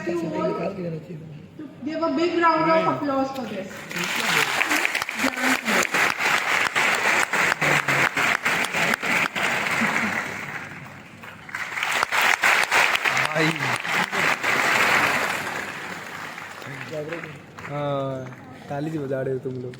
request you all to give a big round of applause for this. हाँ, ताली जी बजा रहे हो तुम लोग।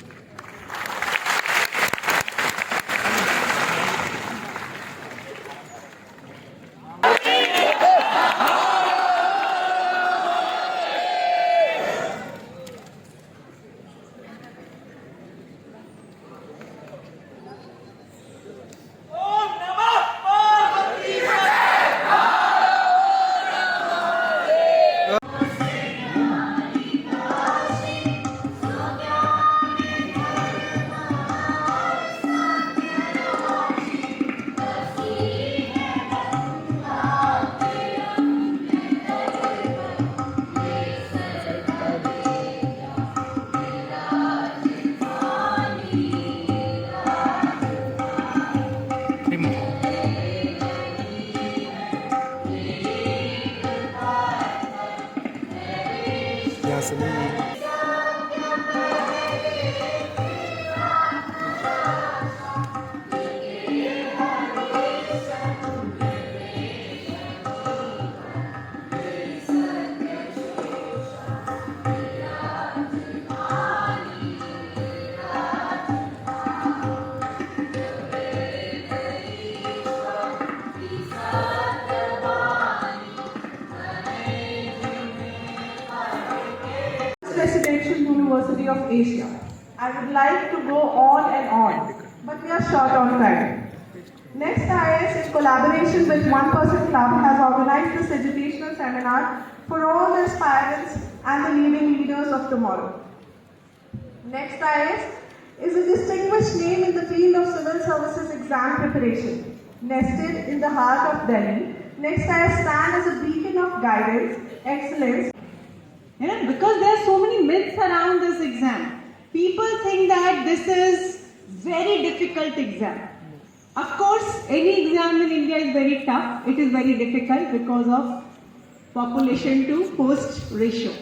यहाँ से नहीं Residential University of Asia. I would like to go on and on, but we are short on time. Next IIS, in collaboration with One Person Club, has organized this educational seminar for all the aspirants and the leading leaders of tomorrow. Next IIS is a distinguished name in the field of civil services exam preparation. Nested in the heart of Delhi, Next IIS stands as a beacon of guidance, excellence. Because there are so many myths around this exam. People think that this is very difficult exam. Of course, any exam in India is very tough. It is very difficult because of population to post ratio.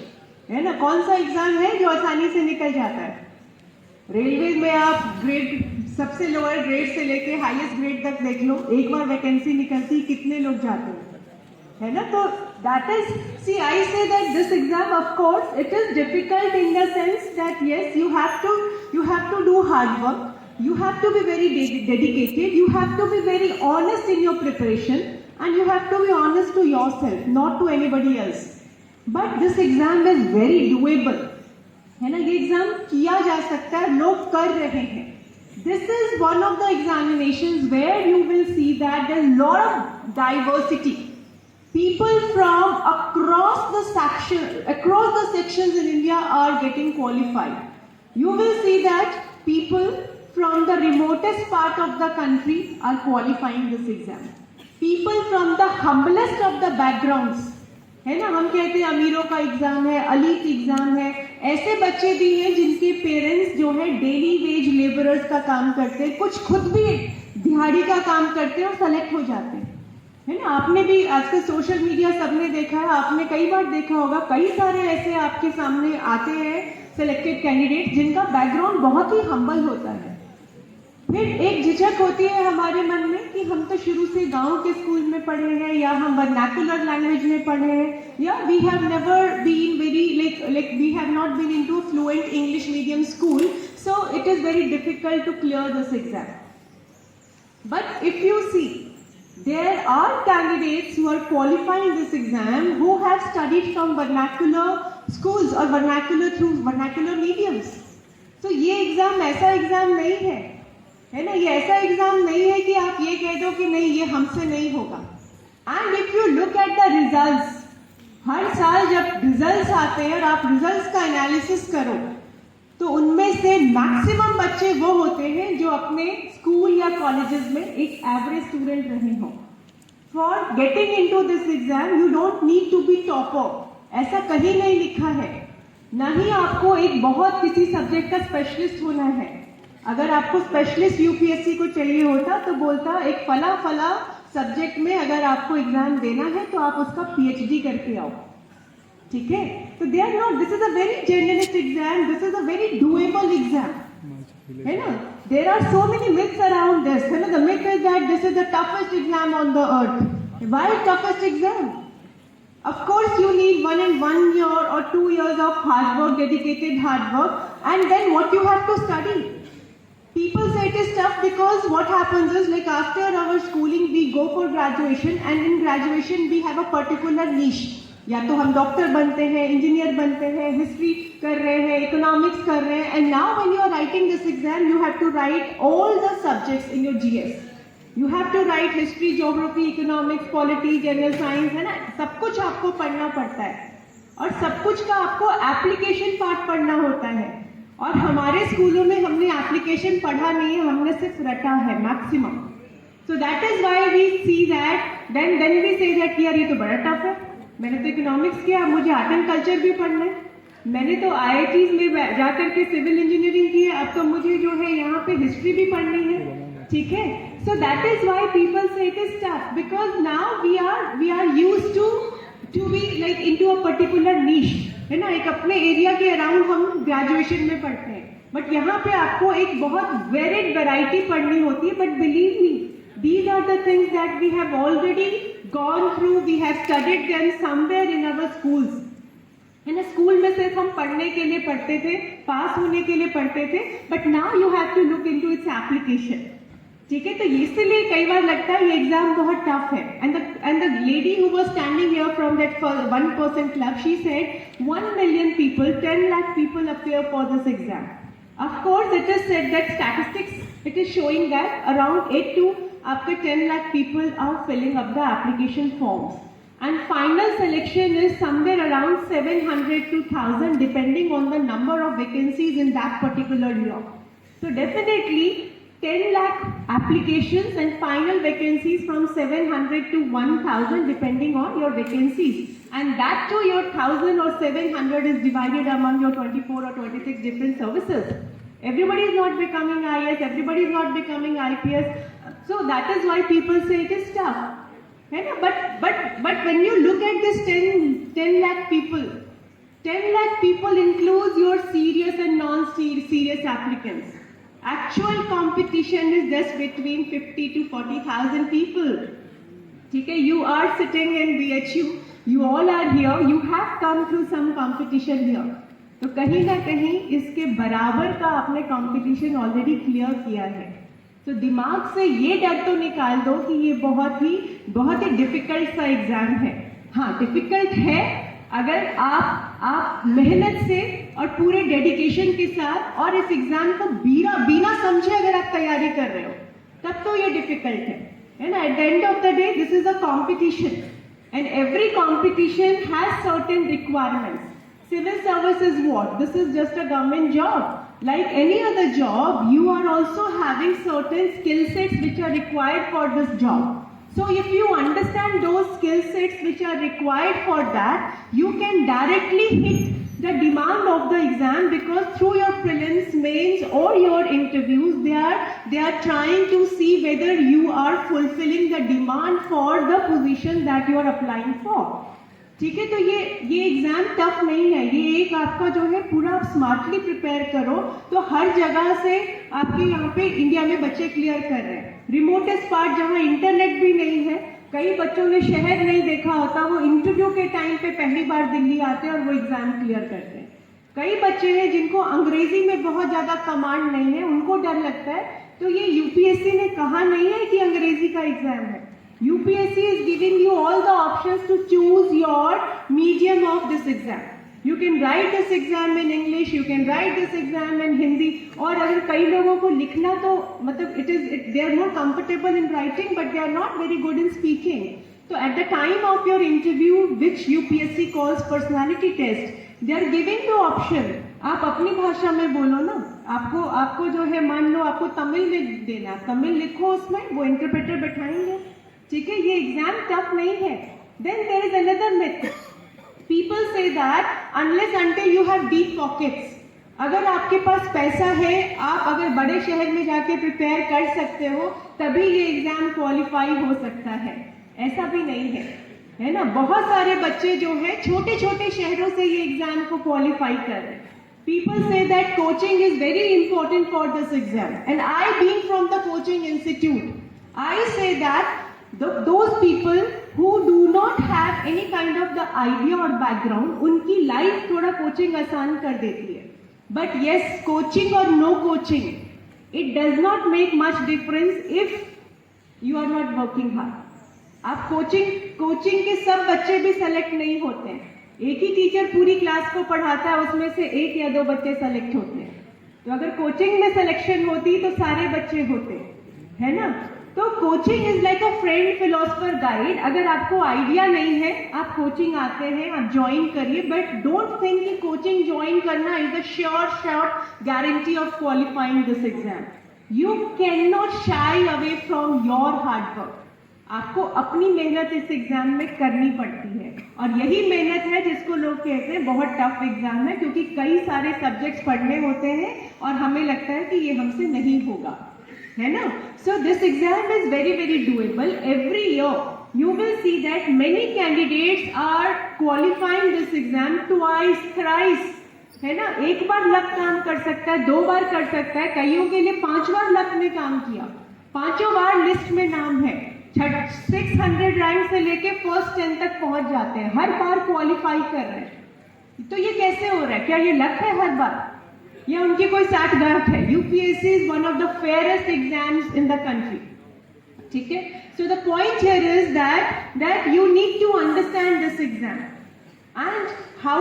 है ना? कौन सा exam है जो आसानी से निकल जाता है? रेलवे में आप ग्रेड सबसे लोअर ग्रेड से लेके हाईएस्ट ग्रेड तक देख लो, एक बार वैकेंसी निकलती कितने लोग जाते हैं, है ना? तो that is, see, I say that this exam, of course, it is difficult in the sense that yes, you have to do hard work, you have to be very dedicated, you have to be very honest in your preparation, and you have to be honest to yourself, not to anybody else. But this exam is very doable, है ना? ये exam किया जा सकता है, लोग कर रहे हैं. This is one of the examinations where you will see that there is a lot of diversity. People from across the sections in India are getting qualified. You will see that people from the remotest part of the country are qualifying this exam. People from the humblest of the backgrounds, है ना? हम कहते हैं अमीरों का exam है, elite exam है. ऐसे बच्चे भी हैं जिनके पेरेंट्स जो है डेली वेज लेबरर्स का काम करते हैं, कुछ खुद भी दिहाड़ी का काम करते हैं और सेलेक्ट हो जाते हैं, है ना? आपने भी आजकल सोशल मीडिया सबने देखा है, आपने कई बार देखा होगा, कई सारे ऐसे आपके सामने आते हैं सिलेक्टेड कैंडिडेट जिनका बैकग्राउंड बहुत ही हम्बल होता है. फिर एक झिझक होती है हमारे मन में कि हम तो शुरू से गांव के स्कूल में पढ़े हैं, या हम वर्नाकुलर लैंग्वेज में पढ़े हैं, या we have never been very like we have not been into fluent English medium school, so it is very difficult to clear this exam. But if you see, there are candidates who are qualifying this exam who have studied from vernacular schools or through vernacular mediums. So ये exam ऐसा exam नहीं है ना? ये ऐसा exam नहीं है कि आप ये कह दो कि नहीं ये हमसे नहीं होगा. And if you look at the results, हर साल जब रिजल्ट्स आते हैं और आप रिजल्ट्स का एनालिसिस करो तो उनमें से मैक्सिमम बच्चे वो होते हैं जो अपने स्कूल या कॉलेजेस में एक एवरेज स्टूडेंट रहे हों. For getting into this exam you don't need to be topper, ऐसा कहीं नहीं लिखा है. ना ही आपको एक बहुत किसी सब्जेक्ट का स्पेशलिस्ट होना है. अगर आपको स्पेशलिस्ट यूपीएससी को चाहिए होता तो बोलता एक फला सब्जेक्ट में अगर आपको एग्जाम देना है तो आप उसका पीएचडी करके आओ. ठीक है, तो they are not, this is a very generalist exam, this is a very doable exam, है ना. There are so many myths around this, है ना. The myth is that this is the toughest exam on the earth. Why toughest exam? Of course you need 1 year or 2 years of hard work, dedicated hard work, and then what you have to study. People say it is tough because what happens is, like, after our schooling we go for graduation, and in graduation we have a particular niche. या तो हम doctor बनते हैं, engineer बनते हैं, history कर रहे हैं, इकोनॉमिक्स कर रहे हैं, and now when you are writing this exam you have to write all the subjects in your GS. You have to write history, geography, economics, polity, general science, है ना. सब कुछ आपको पढ़ना पड़ता है, और सब कुछ का आपको एप्लीकेशन पार्ट पढ़ना होता है. और हमारे स्कूलों में हमने एप्लीकेशन पढ़ा नहीं है, हमने सिर्फ रटा है maximum. So that is why we see that then we say that यार ये तो बड़ा टफ है. मैंने तो इकोनॉमिक्स किया, मुझे आर्ट एंड कल्चर भी पढ़ना है. मैंने तो IITs में जाकर के सिविल इंजीनियरिंग की है, अब तो मुझे जो है यहाँ पे हिस्ट्री भी पढ़नी है. ठीक है, so that is why people say it is tough, because now we are used to be like into a particular niche, है ना. एक अपने एरिया के अराउंड हम ग्रेजुएशन में पढ़ते हैं, बट यहाँ पे आपको एक बहुत वेरिड वैरायटी पढ़नी होती है. But believe me, these are the things that we have already gone through, we have studied them somewhere in our schools. है ना, स्कूल में सिर्फ हम पढ़ने के लिए पढ़ते थे, पास होने के लिए पढ़ते थे, but now you have to look into its application. ठीक है, तो इसलिए कई बार लगता है ये एग्जाम बहुत टफ है. And the lady who was standing here from that 1% club, she said 1 million people, 10 lakh people appear for this exam. Of course it is said that statistics, it is showing that around 8 to आपके 10 lakh people are filling up the application forms, and final selection is somewhere around 700 to 1000 depending on the number of vacancies in that particular year. So definitely 10 lakh applications and final vacancies from 700 to 1000 depending on your vacancies, and that too your 1000 or 700 is divided among your 24 or 26 different services. Everybody is not becoming IAS, everybody is not becoming IPS. So that is why people say it is tough. But when you look at this 10 lakh people, 10 lakh people includes your serious and non-serious applicants. Actual competition is just between 50 to 40,000 people. Okay, you are sitting in BHU, you all are here, you have come through some competition here. तो कहीं ना कहीं इसके बराबर का आपने competition already clear किया है. तो दिमाग से ये डर तो निकाल दो कि ये बहुत ही डिफिकल्ट सा एग्जाम है. हाँ, डिफिकल्ट है अगर आप मेहनत से और पूरे डेडिकेशन के साथ और इस एग्जाम को बिना समझे अगर आप तैयारी कर रहे हो, तब तो ये डिफिकल्ट है ना. Eight the end of the day this is a competition, and every competition has certain requirements. Civil service is what? This is just a government job. Like any other job, you are also having certain skill sets which are required for this job. So if you understand those skill sets which are required for that, you can directly hit the demand of the exam, because through your prelims, mains or your interviews, they are trying to see whether you are fulfilling the demand for the position that you are applying for. ठीक है, तो ये exam tough नहीं है, ये एक आपका जो है पूरा आप स्मार्टली प्रिपेयर करो तो हर जगह से आपके यहाँ पे इंडिया में बच्चे क्लियर कर रहे हैं. रिमोटेस्ट पार्ट जहाँ इंटरनेट भी नहीं है, कई बच्चों ने शहर नहीं देखा होता, वो इंटरव्यू के टाइम पे पहली बार दिल्ली आते हैं और वो एग्जाम क्लियर करते हैं. कई बच्चे हैं जिनको अंग्रेजी में बहुत ज्यादा कमांड नहीं है, उनको डर लगता है. तो ये यूपीएससी ने कहा नहीं है कि अंग्रेजी का एग्जाम है. UPSC is giving you all the options to choose your medium of this exam. You can write this exam in English, you can write this exam in Hindi. और अगर कई लोगों को लिखना तो मतलब they are more comfortable in writing, but they are not very good in speaking. So at the time of your interview, which UPSC calls personality test, they are giving the option. आप अपनी भाषा में बोलो ना. आपको जो है मान लो आपको तमिल में देना, तमिल लिखो उसमें, वो इंटरप्रेटर बैठाएंगे. ठीक है, ये एग्जाम टफ नहीं है. Then there is another myth. People say that unless until you have deep pockets, अगर आपके पास पैसा है, आप अगर बड़े शहर में जाके प्रिपेयर कर सकते हो, तभी ये एग्जाम क्वालिफाई हो सकता है. ऐसा भी नहीं है. है ना, बहुत सारे बच्चे जो है छोटे छोटे शहरों से ये एग्जाम को क्वालिफाई कर रहे हैं. People say that coaching is very important for this exam, and I being from the coaching institute, I say that those people who do not have any kind of the idea or background, उनकी life थोड़ा coaching आसान कर देती है. But yes, coaching or no coaching, it does not make much difference if you are not working hard. आप coaching के सब बच्चे भी सेलेक्ट नहीं होते हैं. एक ही टीचर पूरी क्लास को पढ़ाता है, उसमें से 1 या 2 बच्चे सेलेक्ट होते हैं. तो अगर कोचिंग में सिलेक्शन होती तो सारे बच्चे होते, है ना. तो coaching is like a friend, philosopher, guide. अगर आपको आइडिया नहीं है, आप कोचिंग आते हैं, आप ज्वाइन करिए, बट डोंट थिंक कि कोचिंग ज्वाइन करना is a sure guarantee of qualifying this exam. You can not shy away from your hard work. आपको अपनी मेहनत इस एग्जाम में करनी पड़ती है, और यही मेहनत है जिसको लोग कहते हैं बहुत टफ एग्जाम है, क्योंकि कई सारे सब्जेक्ट्स पढ़ने होते हैं और हमें लगता है कि ये हमसे नहीं होगा, है ना. So this exam is very very doable. Every year you will see that many candidates are qualifying this exam twice, thrice, है ना. एक बार लक काम कर सकता है, 2 बार कर सकता है, कईयों के लिए 5 बार लक ने काम किया, 5 बार लिस्ट में नाम है, 600 रैंक से लेके फर्स्ट 10 तक पहुंच जाते हैं, हर बार क्वालिफाई कर रहे हैं. तो ये कैसे हो रहा है? क्या ये लक है हर बार, या उनकी कोई साठगांठ है? UPSC is one of the fairest exams in the country. ठीक है. So the point here is that you need to understand this exam. And how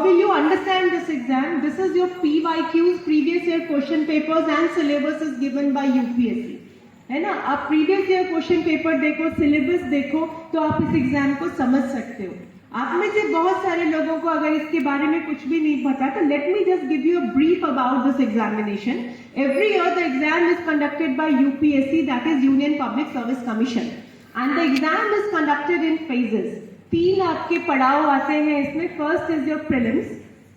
will you understand this exam? This is your PYQs, previous year question papers, and syllabus is given by UPSC. है ना. आप previous year question paper देखो, syllabus देखो, तो आप इस exam को समझ सकते हो. आप में से बहुत सारे लोगों को अगर इसके बारे में कुछ भी नहीं पता, तो let me just give you a brief about this examination. Every year the exam is conducted by UPSC, that is union public service commission, and the exam is conducted in phases. 3 आपके पड़ाव आते हैं इसमें. First is your prelims,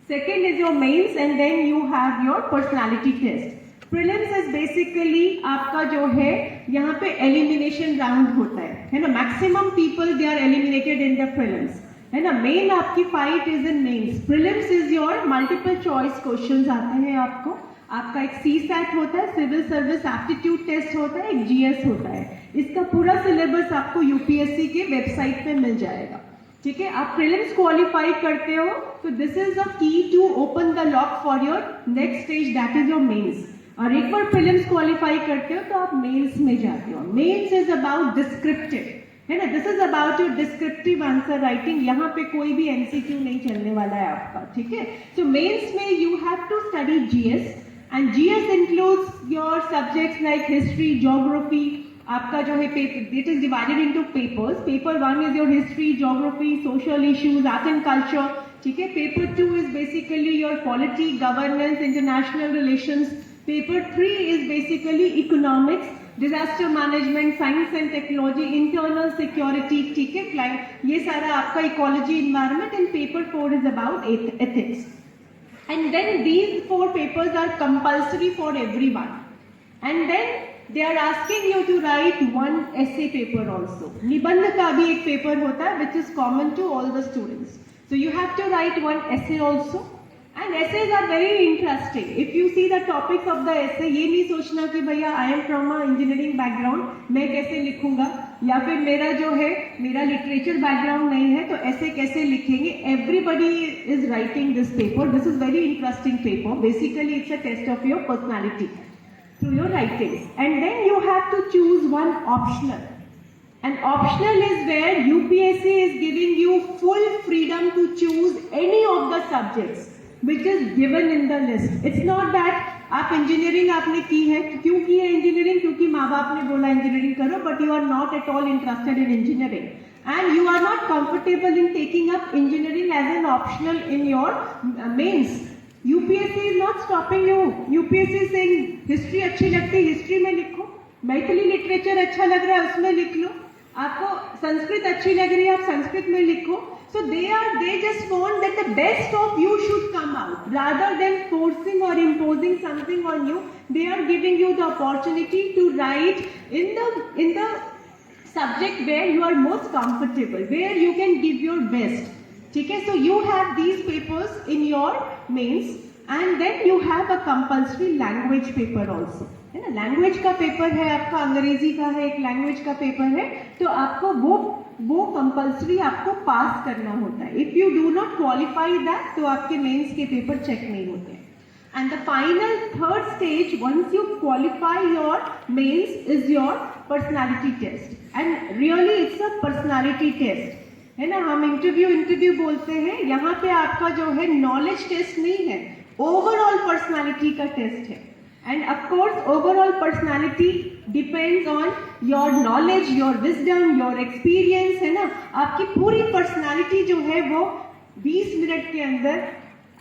second is your mains, and then you have your personality test. Prelims is basically आपका जो है यहाँ पे एलिमिनेशन राउंड होता है ना. Maximum people they are eliminated in the prelims, है ना. मेन आपकी fight is in mains. Prelims is your multiple choice questions आते हैं आपको. आपका एक CSAT होता है, सिविल सर्विस एप्टीट्यूड टेस्ट होता है, एक GS होता है. इसका पूरा सिलेबस आपको यूपीएससी के वेबसाइट पे मिल जाएगा. ठीक है. आप प्रीलिम्स क्वालिफाई करते हो तो this is the key to open the lock for your next stage, that is your mains. और एक बार प्रीलिम्स क्वालिफाई करते हो तो आप मेंस में जाते हो. मेंस इज अबाउट डिस्क्रिप्टिव, है ना. This is about your descriptive answer writing. यहाँ पे कोई भी MCQ नहीं चलने वाला है आपका. ठीक है. सो मेंस में you have to study GS, and GS includes your subjects like history, geography. आपका जो है it is divided into papers. Paper 1 is your history, geography, social issues, art and culture. ठीक है. Paper 2 is basically your polity, governance, international relations. Paper 3 is basically economics, disaster management, science and technology, internal security. ठीक है. ये सारा आपका ecology, environment, and paper 4 is about ethics. And then these 4 papers are compulsory for everyone. And then they are asking you to write 1 essay paper also. निबंध का भी एक paper होता है which is common to all the students. So you have to write 1 essay also. And essays are very interesting. If you see the topics of the essay, ये नहीं सोचना कि भैया I am from a engineering background, मैं कैसे लिखूंगा, या फिर मेरा जो है मेरा लिटरेचर बैकग्राउंड नहीं है तो ऐसे कैसे लिखेंगे. Everybody is writing this paper. This is very interesting paper. Basically, it's a test of your personality through your writings. And then you have to choose 1 optional. And optional is where UPSC is giving you full freedom to choose any of the subjects which is given in the list. It's not that आप engineering आपने की है, क्यों की है engineering? क्योंकि माँ बाप ने बोला इंजीनियरिंग करो, but you are not at all interested in engineering, and you are not comfortable in taking up engineering as an optional in your mains. UPSC is not stopping you. UPSC is saying history अच्छी लगती है, history में लिखो. Maithili literature अच्छा लग रहा है, उसमें लिख लो. आपको संस्कृत अच्छी लग रही है, आप संस्कृत में लिखो. So they just want that the best of you should come out. Rather than forcing or imposing something on you, they are giving you the opportunity to write in the subject where you are most comfortable, where you can give your best. ठीक है, so you have these papers in your mains and then you have a compulsory language paper also. है ना, language का paper है आपका, अंग्रेजी का है, एक लैंग्वेज का पेपर है, तो आपको वो कंपल्सरी आपको पास करना होता है. If you do not qualify that तो आपके मेंस के पेपर चेक नहीं होते. And the final third stage, once you qualify your mains, is your personality test. And really it's a personality test. है ना, हम इंटरव्यू बोलते हैं, यहाँ पे आपका जो है नॉलेज टेस्ट नहीं है, ओवरऑल पर्सनालिटी का टेस्ट है. End of course overall personality depends on your knowledge, your wisdom, your experience. है ना, आपकी पूरी पर्सनालिटी जो है वो 20 मिनट के अंदर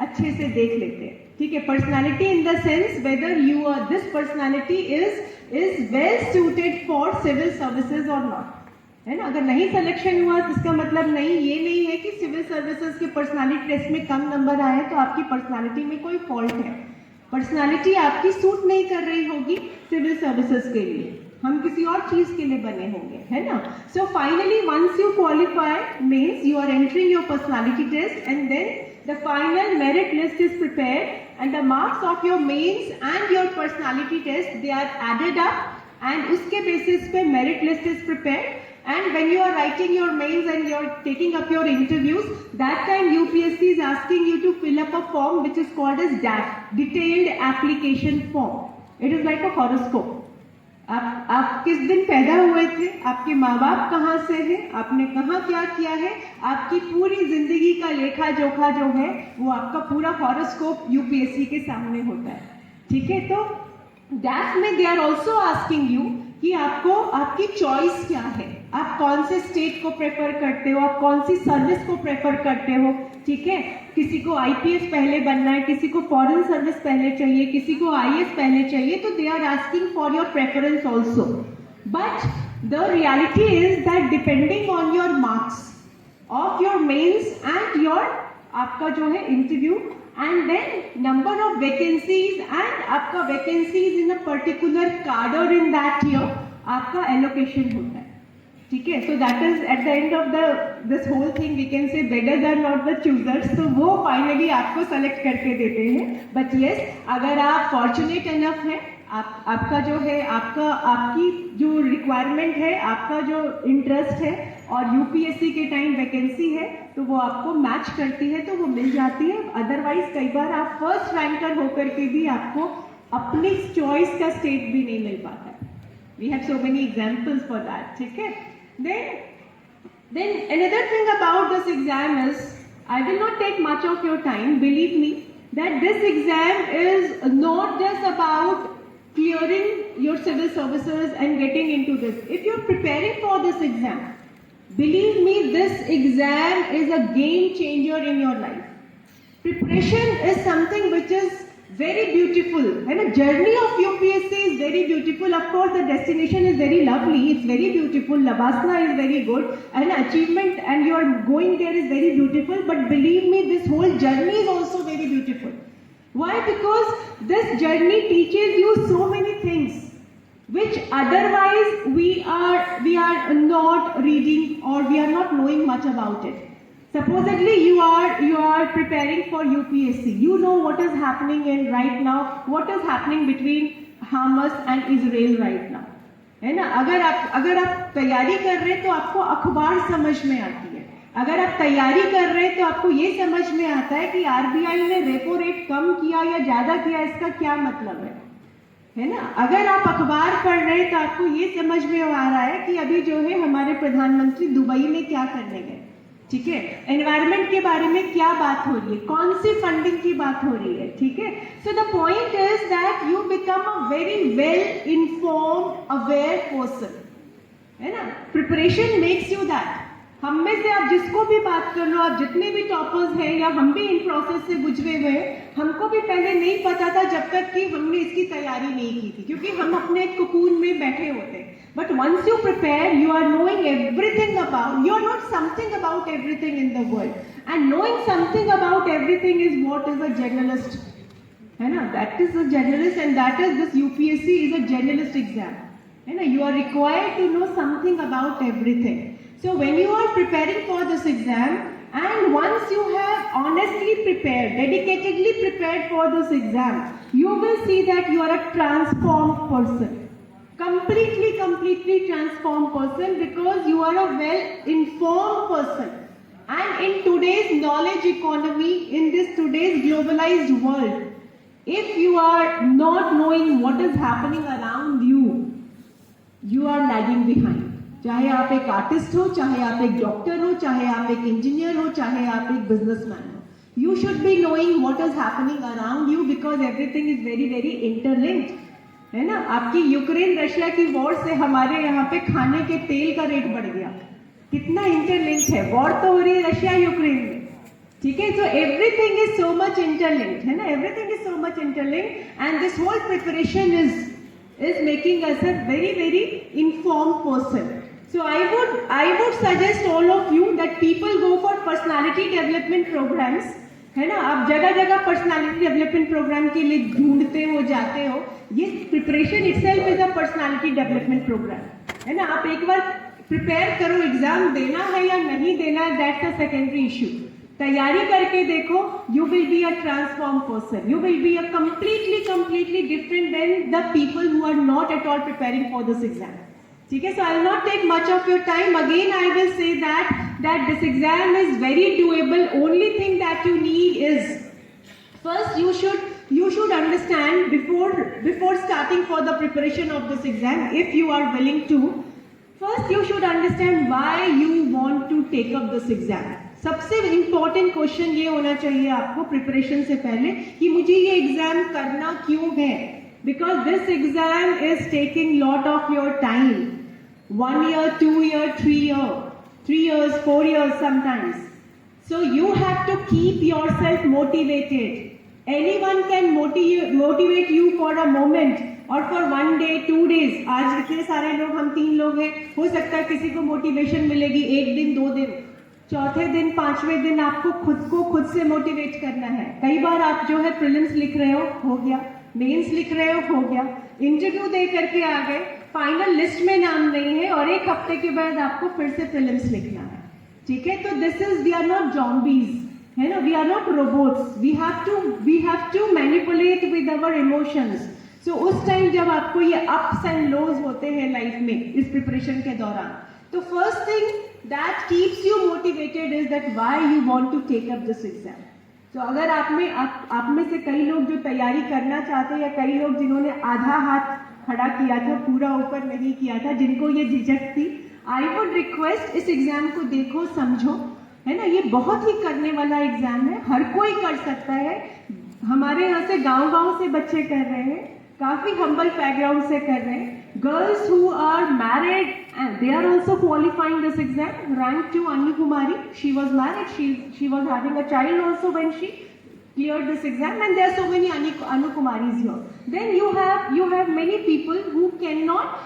अच्छे से देख लेते हैं. ठीक है, personality in the sense whether you are this personality is well suited for civil services और नॉट. है ना, अगर नहीं सिलेक्शन हुआ तो इसका मतलब ये नहीं है कि सिविल सर्विसेज के पर्सनालिटी टेस्ट में कम नंबर आए तो आपकी पर्सनालिटी में कोई फॉल्ट है. पर्सनालिटी आपकी सूट नहीं कर रही होगी सिविल सर्विसेज के लिए, हम किसी और चीज के लिए बने होंगे. है ना, so finally once you qualify means you are entering your personality test and then the final merit list is prepared and the marks of your mains and your personality test, they are added up and uske basis pe merit list is prepared. And when you are writing your mains and you are taking up your interviews, that time UPSC is asking you to fill up a form which is called as DAF, detailed application form. It is like a horoscope. आप किस दिन पैदा हुए थे, आपके माँ बाप कहाँ से हैं, आपने कहाँ क्या किया है, आपकी पूरी जिंदगी का लेखा जोखा जो है वो आपका पूरा हॉरोस्कोप यूपीएससी के सामने होता है. ठीक है, तो डैफ में they are also asking you कि आपको आपकी चॉइस क्या है, आप कौन से स्टेट को प्रेफर करते हो, आप कौन सी सर्विस को प्रेफर करते हो. ठीक है, किसी को आईपीएस पहले बनना है, किसी को फॉरेन सर्विस पहले चाहिए, किसी को आईएएस पहले चाहिए, तो they are asking for your preference also. But the reality is that depending on your marks of your mains and your आपका जो है interview and then number of vacancies and आपका vacancies in a particular cadre in that year आपका allocation होता है. ठीक है, so that is at the end of this whole thing we can say beggars are not the choosers. तो वो finally आपको select करके देते हैं. बट येस, अगर आप फॉर्चुनेट इनफ है, आपका जो है आपकी जो रिक्वायरमेंट है, आपका जो इंटरेस्ट है और यूपीएससी के टाइम वैकेंसी है तो वो आपको मैच करती है तो वो मिल जाती है. अदरवाइज कई बार आप फर्स्ट रैंकर होकर के भी आपको अपनी चॉइस का स्टेट भी नहीं मिल पाता है. We have so many examples for that. ठीक है, then another thing about this exam is, I will not take much of your time, believe me, that this exam is not just about clearing your civil services and getting into this. If you're preparing for this exam, believe me, this exam is a game changer in your life. Preparation is something which is very beautiful. है ना, journey of UPSC is very beautiful. Of course, the destination is very lovely. It's very beautiful. Lavasana is very good, and achievement and you are going there is very beautiful. But believe me, this whole journey is also very beautiful. Why? Because this journey teaches you so many things which otherwise we are not reading or we are not knowing much about it. Supposedly you are preparing for UPSC. You know what is happening in right now, what is happening between Hamas and Israel right now. है ना, अगर आप तैयारी कर रहे हैं तो आपको अखबार समझ में आती है. अगर आप तैयारी कर रहे हैं तो आपको ये समझ में आता है कि आरबीआई ने रेपो रेट कम किया या ज्यादा किया, इसका क्या मतलब है ना. अगर आप अखबार पढ़ रहे हैं तो आपको ये समझ में आ रहा है कि अभी जो है हमारे प्रधानमंत्री दुबई में क्या करने गए. ठीक है, एनवायरमेंट के बारे में क्या बात हो रही है, कौन सी फंडिंग की बात हो रही है. ठीक है, so the point is that you become a very well informed aware person. है ना, प्रिपरेशन मेक्स यू दैट. हम में से आप जिसको भी बात कर लो, आप जितने भी टॉपर्स हैं या हम भी इन प्रोसेस से गुजरे हुए हैं, हमको भी पहले नहीं पता था जब तक कि हमने इसकी तैयारी नहीं की थी, क्योंकि हम अपने कोकून में बैठे होते हैं. But once you prepare, you are knowing everything about, you are not something about everything in the world. And knowing something about everything is what is a generalist. है ना, that is a generalist and that is this UPSC is a generalist exam. है ना, you are required to know something about everything. So when you are preparing for this exam, and once you have honestly prepared, dedicatedly prepared for this exam, you will see that you are a transformed person. Completely transformed person, because you are a well-informed person. And in today's knowledge economy, in this today's globalized world, if you are not knowing what is happening around you, you are lagging behind. चाहे आप एक artist हो, चाहे आप एक doctor हो, चाहे आप एक इंजीनियर हो, चाहे आप एक बिजनेसमैन हो, you should be knowing what is happening around you, because everything is very interlinked. है ना, आपकी यूक्रेन रशिया की वॉर से हमारे यहाँ पे खाने के तेल का रेट बढ़ गया, कितना इंटरलिंक्ड है, वॉर तो हो रही है रशिया यूक्रेन में, ठीक है, so everything is so much interlinked, है ना, everything is so much interlinked, and this whole preparation is making us a very informed person. So I would suggest all of you that people go for personality development programs, है ना, आप जगह जगह personality development programme के लिए ढूंढते हो, जाते हो, ये preparation itself is a personality development programme, है ना, आप एक बार प्रिपेयर करो, एग्जाम देना है या नहीं देना, दैट्स अ सेकेंडरी इशू, तैयारी करके देखो, you will be a transform person, you will be a completely different than the people who are not at all preparing for this exam. ठीक है, so I will not take much of your time. Again, I will say that this exam is very doable. Only thing that you need is, first you should understand before starting for the preparation of this exam, if you are willing to, first you should understand why you want to take up this exam. सबसे important question ये होना चाहिए आपको preparation से पहले कि मुझे ये एग्जाम करना क्यों है, because this exam is taking lot of your time, 1 year, 2 year, 3 years, 4 years sometimes. So you have to keep yourself motivated. Anyone can motivate you for a moment or for 1 day, 2 days. आज इतने सारे लोग, हम 3 लोग हैं, हो सकता है किसी को मोटिवेशन मिलेगी 1 दिन 2 दिन, चौथे दिन 5वें दिन आपको खुद से मोटिवेट करना है. कई बार आप जो है प्रीलिम्स लिख रहे हो गया, मेंस लिख रहे हो गया, इंटरव्यू दे करके आ गए, फाइनल लिस्ट में नाम नहीं है, और 1 हफ्ते के बाद आपको फिर से प्रीलिम्स लिखना है, ठीक है, तो वी आर नॉट zombies, है ना, we are not robots, we have to manipulate with our emotions. So उस टाइम जब आपको ये अप्स एंड लोज होते हैं लाइफ में इस प्रिपरेशन के दौरान, तो first thing that keeps you motivated is that why you want to take up this exam. तो अगर आप में से कई लोग जो तैयारी करना चाहते हैं, या कई लोग जिन्होंने आधा हाथ खड़ा किया था, पूरा ऊपर नहीं किया था, जिनको ये झिझक थी, आई वुड रिक्वेस्ट इस एग्जाम को देखो, समझो, है ना, ये बहुत ही करने वाला एग्जाम है, हर कोई कर सकता है. हमारे यहाँ से गांव से बच्चे कर रहे हैं, काफी हम्बल बैकग्राउंड से कर रहे हैं. Girls who are married and they are also qualifying this exam. Rank 2 Anu Kumari, she was married, she was having a child also when she cleared this exam, and there are so many Anu Kumaris here. Then you have many people who cannot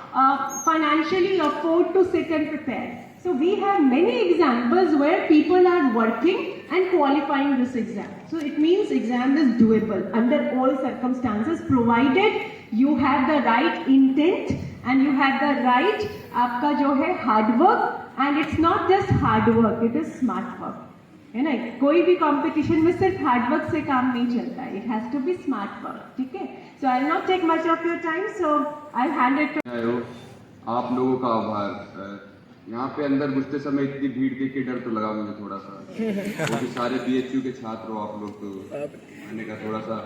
financially afford to sit and prepare. So we have many examples where people are working and qualifying this exam. So it means exam is doable under all circumstances, provided you have the right intent and you have the right आपका जो है hard work, and it's not just hard work, it is smart work, है ना. कोई भी competition में सिर्फ hard work से काम नहीं चलता है, it has to be smart work, ठीक है. So I will not take much of your time, so I hand it to आप लोगों का आभार. यहाँ पे अंदर घुसते समय इतनी भीड़ देख के डर तो लगा मुझे थोड़ा सा, क्योंकि सारे BHU के छात्र हो आप लोग, तो आने का थोड़ा सा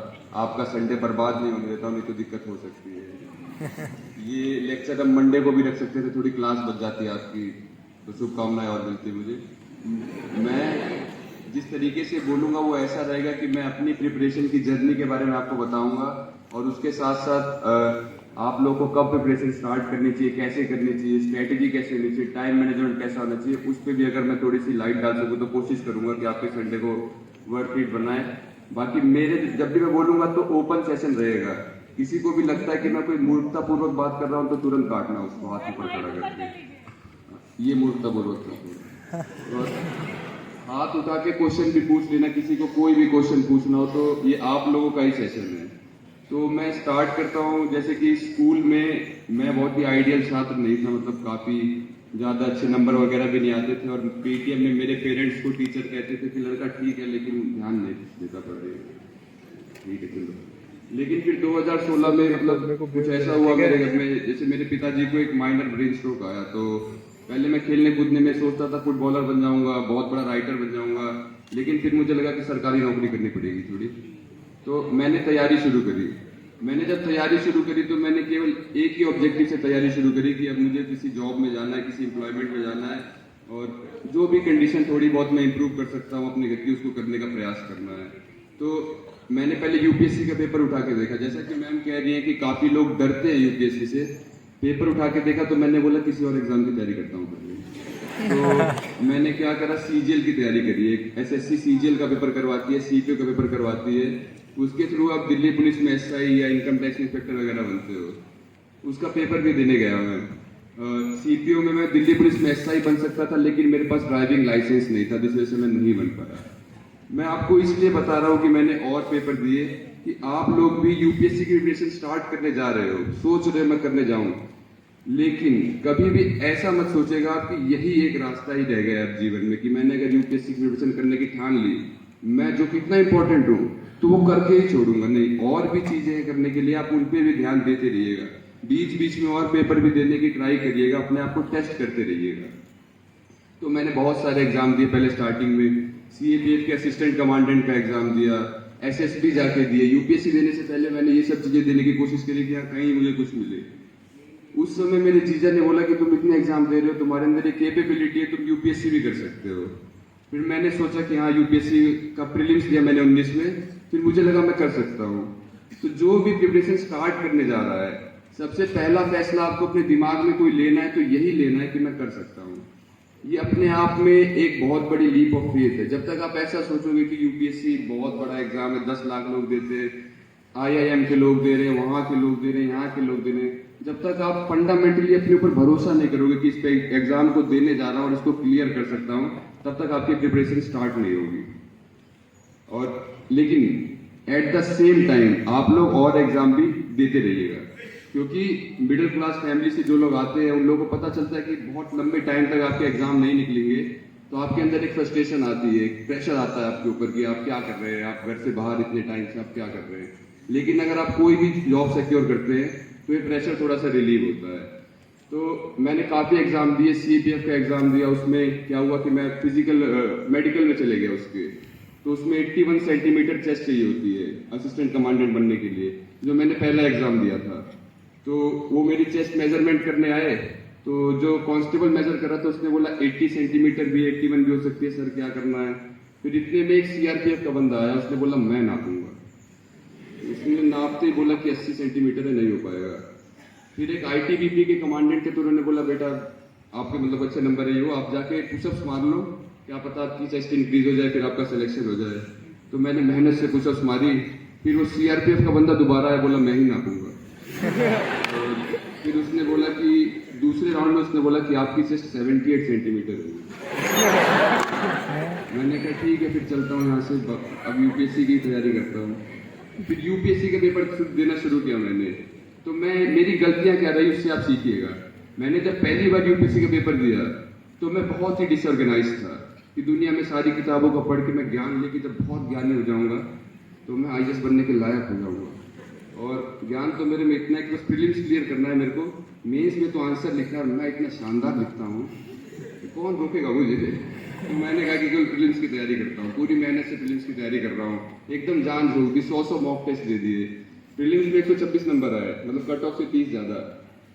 आपका संडे बर्बाद नहीं होने देता हूँ, नहीं तो दिक्कत हो सकती है. ये लेक्चर हम मंडे को भी रख सकते थे, थोड़ी क्लास बच जाती है आपकी, तो शुभकामनाएं और मिलती मुझे. मैं जिस तरीके से बोलूँगा वो ऐसा रहेगा कि मैं अपनी प्रिपरेशन की जर्नी के बारे में आपको बताऊँगा, और उसके साथ साथ आप लोगों को कब प्रिपरेशन स्टार्ट करनी चाहिए, कैसे करनी चाहिए, स्ट्रेटेजी कैसे होनी चाहिए, टाइम मैनेजमेंट कैसा होना चाहिए, उस पर भी अगर मैं थोड़ी सी लाइट डाल सकूँ तो कोशिश करूँगा कि आपके संडे को वर्थ इट बनाए. बाकी मेरे जब भी मैं बोलूँगा तो ओपन सेशन रहेगा, किसी को भी लगता है कि मैं कोई मूर्खतापूर्वक बात कर रहा हूँ तो तुरंत काटना उसको, हाथ ऊपर खड़ा करके, ये मूर्खतापूर्वक था. और हाथ उठा के क्वेश्चन भी पूछ लेना, किसी को कोई भी क्वेश्चन पूछना हो तो ये आप लोगों का ही सेशन है, तो मैं स्टार्ट करता हूँ, जैसे कि स्कूल में मैं बहुत ही आइडियल छात्र नहीं था, मतलब काफ़ी ज़्यादा अच्छे नंबर वगैरह भी नहीं आते थे, और पीटीएम में मेरे पेरेंट्स को टीचर कहते थे कि लड़का ठीक है लेकिन ध्यान नहीं देता पढ़े, ठीक है चलो। लेकिन फिर 2016 में मतलब कुछ ऐसा हुआ मेरे घर में, जैसे मेरे पिताजी को एक माइनर ब्रेन स्ट्रोक आया, तो पहले मैं खेलने कूदने में सोचता था फुटबॉलर बन जाऊंगा, बहुत बड़ा राइटर बन जाऊंगा, लेकिन फिर मुझे लगा कि सरकारी नौकरी करनी पड़ेगी थोड़ी, तो मैंने तैयारी शुरू करी। मैंने जब तैयारी शुरू करी तो मैंने केवल एक ही ऑब्जेक्टिव से तैयारी शुरू करी कि अब मुझे किसी जॉब में जाना है, किसी एम्प्लॉयमेंट में जाना है, और जो भी कंडीशन थोड़ी बहुत मैं इंप्रूव कर सकता हूँ अपने घर की, उसको करने का प्रयास करना है। तो मैंने पहले यूपीएससी का पेपर उठा के देखा, जैसा कि मैम कह रही है कि काफ़ी लोग डरते हैं यूपीएससी से। पेपर उठा के देखा तो मैंने बोला किसी और एग्जाम की तैयारी करता हूँ पहले। तो मैंने क्या करा, सीजीएल की तैयारी करी। एक एसएससी सीजीएल का पेपर करवाती है, सीपीओ का पेपर करवाती है, उसके थ्रू आप दिल्ली पुलिस में एसआई या इनकम टैक्स इंस्पेक्टर वगैरह बनते हो। उसका पेपर भी देने गया मैं। सीपीओ में मैं दिल्ली पुलिस में एसआई बन सकता था, लेकिन मेरे पास ड्राइविंग लाइसेंस नहीं था, जिस वजह से मैं नहीं बन पाया। मैं आपको इसलिए बता रहा हूँ कि मैंने और पेपर दिए कि आप लोग भी यूपीएससी की प्रिपरेशन स्टार्ट करने जा रहे हो, सोच रहे हो मैं करने जाऊं, लेकिन कभी भी ऐसा मत सोचेगा कि यही एक रास्ता ही रह गया अब जीवन में, कि मैंने अगर यूपीएससी की प्रिपरेशन करने की ठान ली, मैं जो कितना इंपॉर्टेंट हूँ तो वो करके ही छोड़ूंगा। नहीं, और भी चीजें हैं करने के लिए, आप उन पर भी ध्यान देते रहिएगा, बीच बीच में और पेपर भी देने की ट्राई करिएगा, अपने आप को टेस्ट करते रहिएगा। तो मैंने बहुत सारे एग्जाम दिए पहले स्टार्टिंग में। सीएपीएफ के असिस्टेंट कमांडेंट का एग्जाम दिया, एसएसबी जाके दिए। यूपीएससी देने से पहले मैंने ये सब चीजें देने की कोशिश करी कि कहीं मुझे कुछ मिले। उस समय मेरे जीजा ने बोला कि तुम इतने एग्जाम दे रहे हो, तुम्हारे अंदर ये कैपेबिलिटी है, तुम यूपीएससी भी कर सकते हो। फिर मैंने सोचा कि हाँ, यूपीएससी का प्रीलिम्स दिया मैंने 19 में, फिर मुझे लगा मैं कर सकता हूँ। तो जो भी प्रिपरेशन स्टार्ट करने जा रहा है, सबसे पहला फैसला आपको अपने दिमाग में कोई लेना है तो यही लेना है कि मैं कर सकता हूँ। ये अपने आप में एक बहुत बड़ी लीप ऑफ फेथ है। जब तक आप ऐसा सोचोगे कि यूपीएससी बहुत बड़ा एग्जाम है, 10 लाख लोग देते हैं, आईआईएम के लोग दे रहे हैं, वहां के लोग दे रहे हैं, यहाँ के लोग दे रहे हैं, जब तक आप फंडामेंटली अपने ऊपर भरोसा नहीं करोगे कि इस पे एग्जाम को देने जा रहा हूँ और इसको क्लियर कर सकता हूँ, तब तक आपकी प्रिपरेशन स्टार्ट नहीं होगी। और लेकिन एट द सेम टाइम आप लोग और एग्जाम भी देते रहिएगा, क्योंकि मिडिल क्लास फैमिली से जो लोग आते हैं उन लोगों को पता चलता है कि बहुत लंबे टाइम तक आपके एग्जाम नहीं निकलेंगे, तो आपके अंदर एक फ्रस्ट्रेशन आती है, एक प्रेशर आता है आपके ऊपर कि आप क्या कर रहे हैं, आप घर से बाहर इतने टाइम से आप क्या कर रहे हैं। लेकिन अगर आप कोई भी जॉब सिक्योर करते हैं तो ये प्रेशर थोड़ा सा रिलीव होता है। तो मैंने काफ़ी एग्जाम दिए, सीपीएफ का एग्जाम दिया, उसमें क्या हुआ कि मैं मेडिकल में चले गया उसके, तो उसमें 81 सेंटीमीटर चेस्ट चाहिए होती है असिस्टेंट कमांडेंट बनने के लिए, जो मैंने पहला एग्जाम दिया था। तो वो मेरी चेस्ट मेजरमेंट करने आए, तो जो कांस्टेबल मेजर कर रहा था उसने बोला 80 सेंटीमीटर भी 81 भी हो सकती है सर, क्या करना है। फिर इतने में एक सीआरपीएफ का बंदा आया, उसने बोला मैं नापूंगा। उसने नापते ही बोला कि 80 सेंटीमीटर है, नहीं हो पाएगा। फिर एक आईटीबीपी के कमांडेंट थे, तो उन्होंने बोला बेटा आपके मतलब अच्छे नंबर है, आप जाके पुशअप्स मार लो, क्या पता आपकी चेस्ट इंक्रीज हो जाए, फिर आपका सिलेक्शन हो जाए। तो मैंने मेहनत से पुशअप्स मारी। फिर वो सीआरपीएफ का बंदा दोबारा आया, बोला मैं ही नापूंगा। और फिर उसने बोला कि दूसरे राउंड में उसने बोला कि आपकी चेस्ट 78 सेंटीमीटर है। मैंने कहा ठीक है, फिर चलता हूँ यहाँ से, अब यूपीएससी की तैयारी करता हूँ। फिर यूपीएससी का पेपर देना शुरू किया मैंने। तो मेरी गलतियाँ क्या रही उससे आप सीखिएगा। मैंने जब पहली बार यूपीएससी का पेपर दिया तो मैं बहुत ही डिसऑर्गेनाइज था कि दुनिया में सारी किताबों को पढ़ के मैं ज्ञान लेके जब बहुत ज्ञानी हो जाऊँगा तो मैं आईएएस बनने के लायक हो जाऊँगा। और ज्ञान तो मेरे में इतना है कि बस प्रीलिम्स क्लियर करना है मेरे को, मेंस में तो आंसर लिखना है, मैं इतना शानदार लिखता हूँ कौन रोकेगा मुझे। तो मैंने कहा कि केवल प्रीलिम्स की तैयारी करता हूँ, पूरी मेहनत से प्रीलिम्स की तैयारी कर रहा हूँ, एकदम जान झोंक दी। 100 मॉक टेस्ट दे दिए, प्रीलिम्स में 126 नंबर आए, मतलब कट ऑफ से 30 ज्यादा।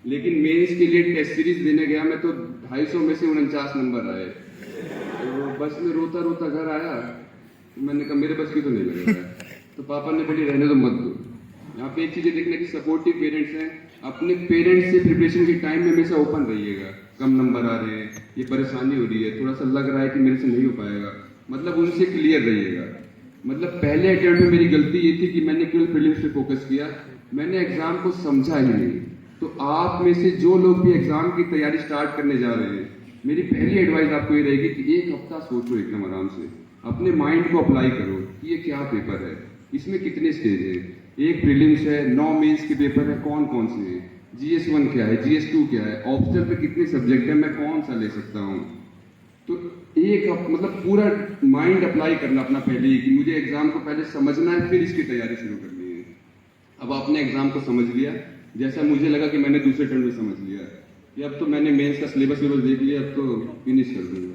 लेकिन मेंस के लिए टेस्ट सीरीज देने गया मैं तो 250 में से 49 नंबर आए। तो बस में रोता रोता घर आया, तो मैंने कहा मेरे बस की तो नहीं लग रहा है। तो पापा ने बोली रहने तो मत दो। यहाँ पे एक चीजें देखने की सपोर्टिव पेरेंट्स हैं, अपने पेरेंट्स से प्रिपरेशन के टाइम में हमेशा ओपन रहिएगा। कम नंबर आ रहे हैं, ये परेशानी हो रही है, थोड़ा सा लग रहा है कि मेरे से नहीं हो पाएगा, मतलब उनसे क्लियर रहिएगा। मतलब पहले अटेम्प्ट में मेरी गलती ये थी कि मैंने केवल प्रीलिम्स पे फोकस किया, मैंने एग्जाम को समझा ही नहीं। तो आप में से जो लोग भी एग्जाम की तैयारी स्टार्ट करने जा रहे हैं, मेरी पहली एडवाइस आपको ये रहेगी कि एक हफ्ता सोचो एकदम आराम से, अपने माइंड को अप्लाई करो कि ये क्या पेपर है, इसमें कितने स्टेज है? एक प्रीलिम्स है, 9 मेंस के पेपर है, कौन कौन से हैं, GS1 क्या है, GS2 क्या है, ऑप्शनल पे कितने सब्जेक्ट है, मैं कौन सा ले सकता हूँ। तो मतलब पूरा माइंड अप्लाई करना अपना पहले ही कि मुझे एग्जाम को पहले समझना है, फिर इसकी तैयारी शुरू करनी है। अब आपने एग्जाम को समझ लिया, जैसा मुझे लगा कि मैंने दूसरे टर्म में समझ लिया कि अब तो मैंने मेंस का सिलेबस देख लिया, अब तो फिनिश कर दूंगा।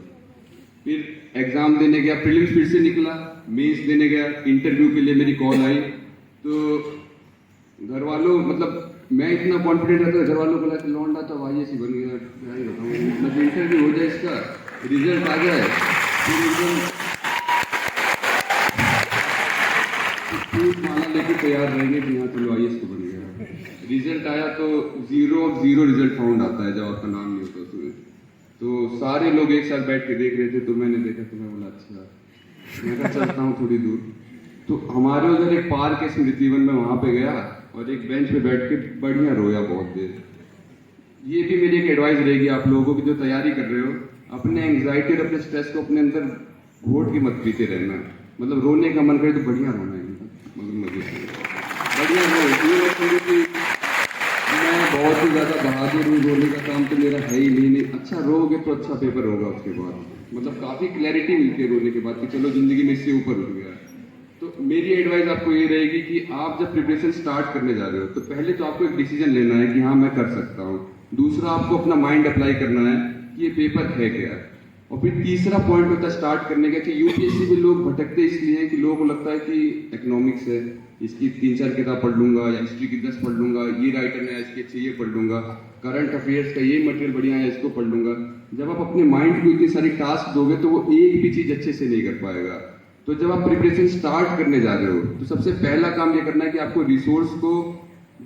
फिर एग्जाम देने गया, प्रीलिम्स फिर से निकला, मेंस देने गया, इंटरव्यू के लिए मेरी कॉल आई। तो घर वालों मतलब मैं इतना कॉन्फिडेंट रहता, घर वालों को लगा लौंडा तो IAS ही बन गया, क्या ही बताऊं, मतलब इंटरव्यू हो जाए, इसका रिजल्ट आ जाए, फिर एकदम माला लेके तैयार रहेंगे कि हाँ चलो IAS तो बन गया। रिजल्ट आया तो 0 of 0 रिजल्ट फाउंड आता है जब आपका नाम नहीं होता उसमें। तो सारे लोग एक साथ बैठ के देख रहे थे, तो मैंने देखा, तो मैं बोला अच्छा, मैं कहा चलता हूँ थोड़ी दूर। तो हमारे उधर एक पार्क है स्मृतिवन में, वहां पे गया और एक बेंच पे बैठ के बढ़िया रोया बहुत देर। ये भी मेरी एक एडवाइस रहेगी आप लोगों को कि जो तैयारी कर रहे हो, अपने एंग्जाइटी और अपने स्ट्रेस को अपने अंदर घोट के मत पीते रहना। मतलब रोने का मन करे तो बढ़िया रोना है, मतलब मजे से बढ़िया रो। ये मत समझो कि मैं बहुत ही ज्यादा बहादुर हूँ, रोने का काम तो मेरा है ही नहीं। अच्छा रोगे तो अच्छा पेपर होगा उसके बाद, मतलब काफी क्लैरिटी मिलती है रोने के बाद कि चलो जिंदगी में इससे ऊपर उठ गया। तो मेरी एडवाइस आपको ये रहेगी कि आप जब प्रिपरेशन स्टार्ट करने जा रहे हो, तो पहले तो आपको एक डिसीजन लेना है कि हाँ मैं कर सकता हूँ। दूसरा, आपको अपना माइंड अप्लाई करना है कि ये पेपर है क्या। और फिर तीसरा पॉइंट होता है स्टार्ट करने का कि यूपीएससी में लोग भटकते इसलिए हैं कि लोगों को लगता है कि इकोनॉमिक्स है, इसकी 3-4 किताब पढ़ लूंगा, या हिस्ट्री की 10 पढ़ लूंगा, ये राइटर ने इसके अच्छे ये पढ़ लूंगा, करंट अफेयर्स का ये मटेरियल बढ़िया है, इसको पढ़ लूंगा। जब आप अपने माइंड को इतनी सारी टास्क दोगे तो वो एक भी चीज अच्छे से नहीं कर पाएगा। तो जब आप प्रिपरेशन स्टार्ट करने जा रहे हो, तो सबसे पहला काम ये करना है कि आपको रिसोर्स को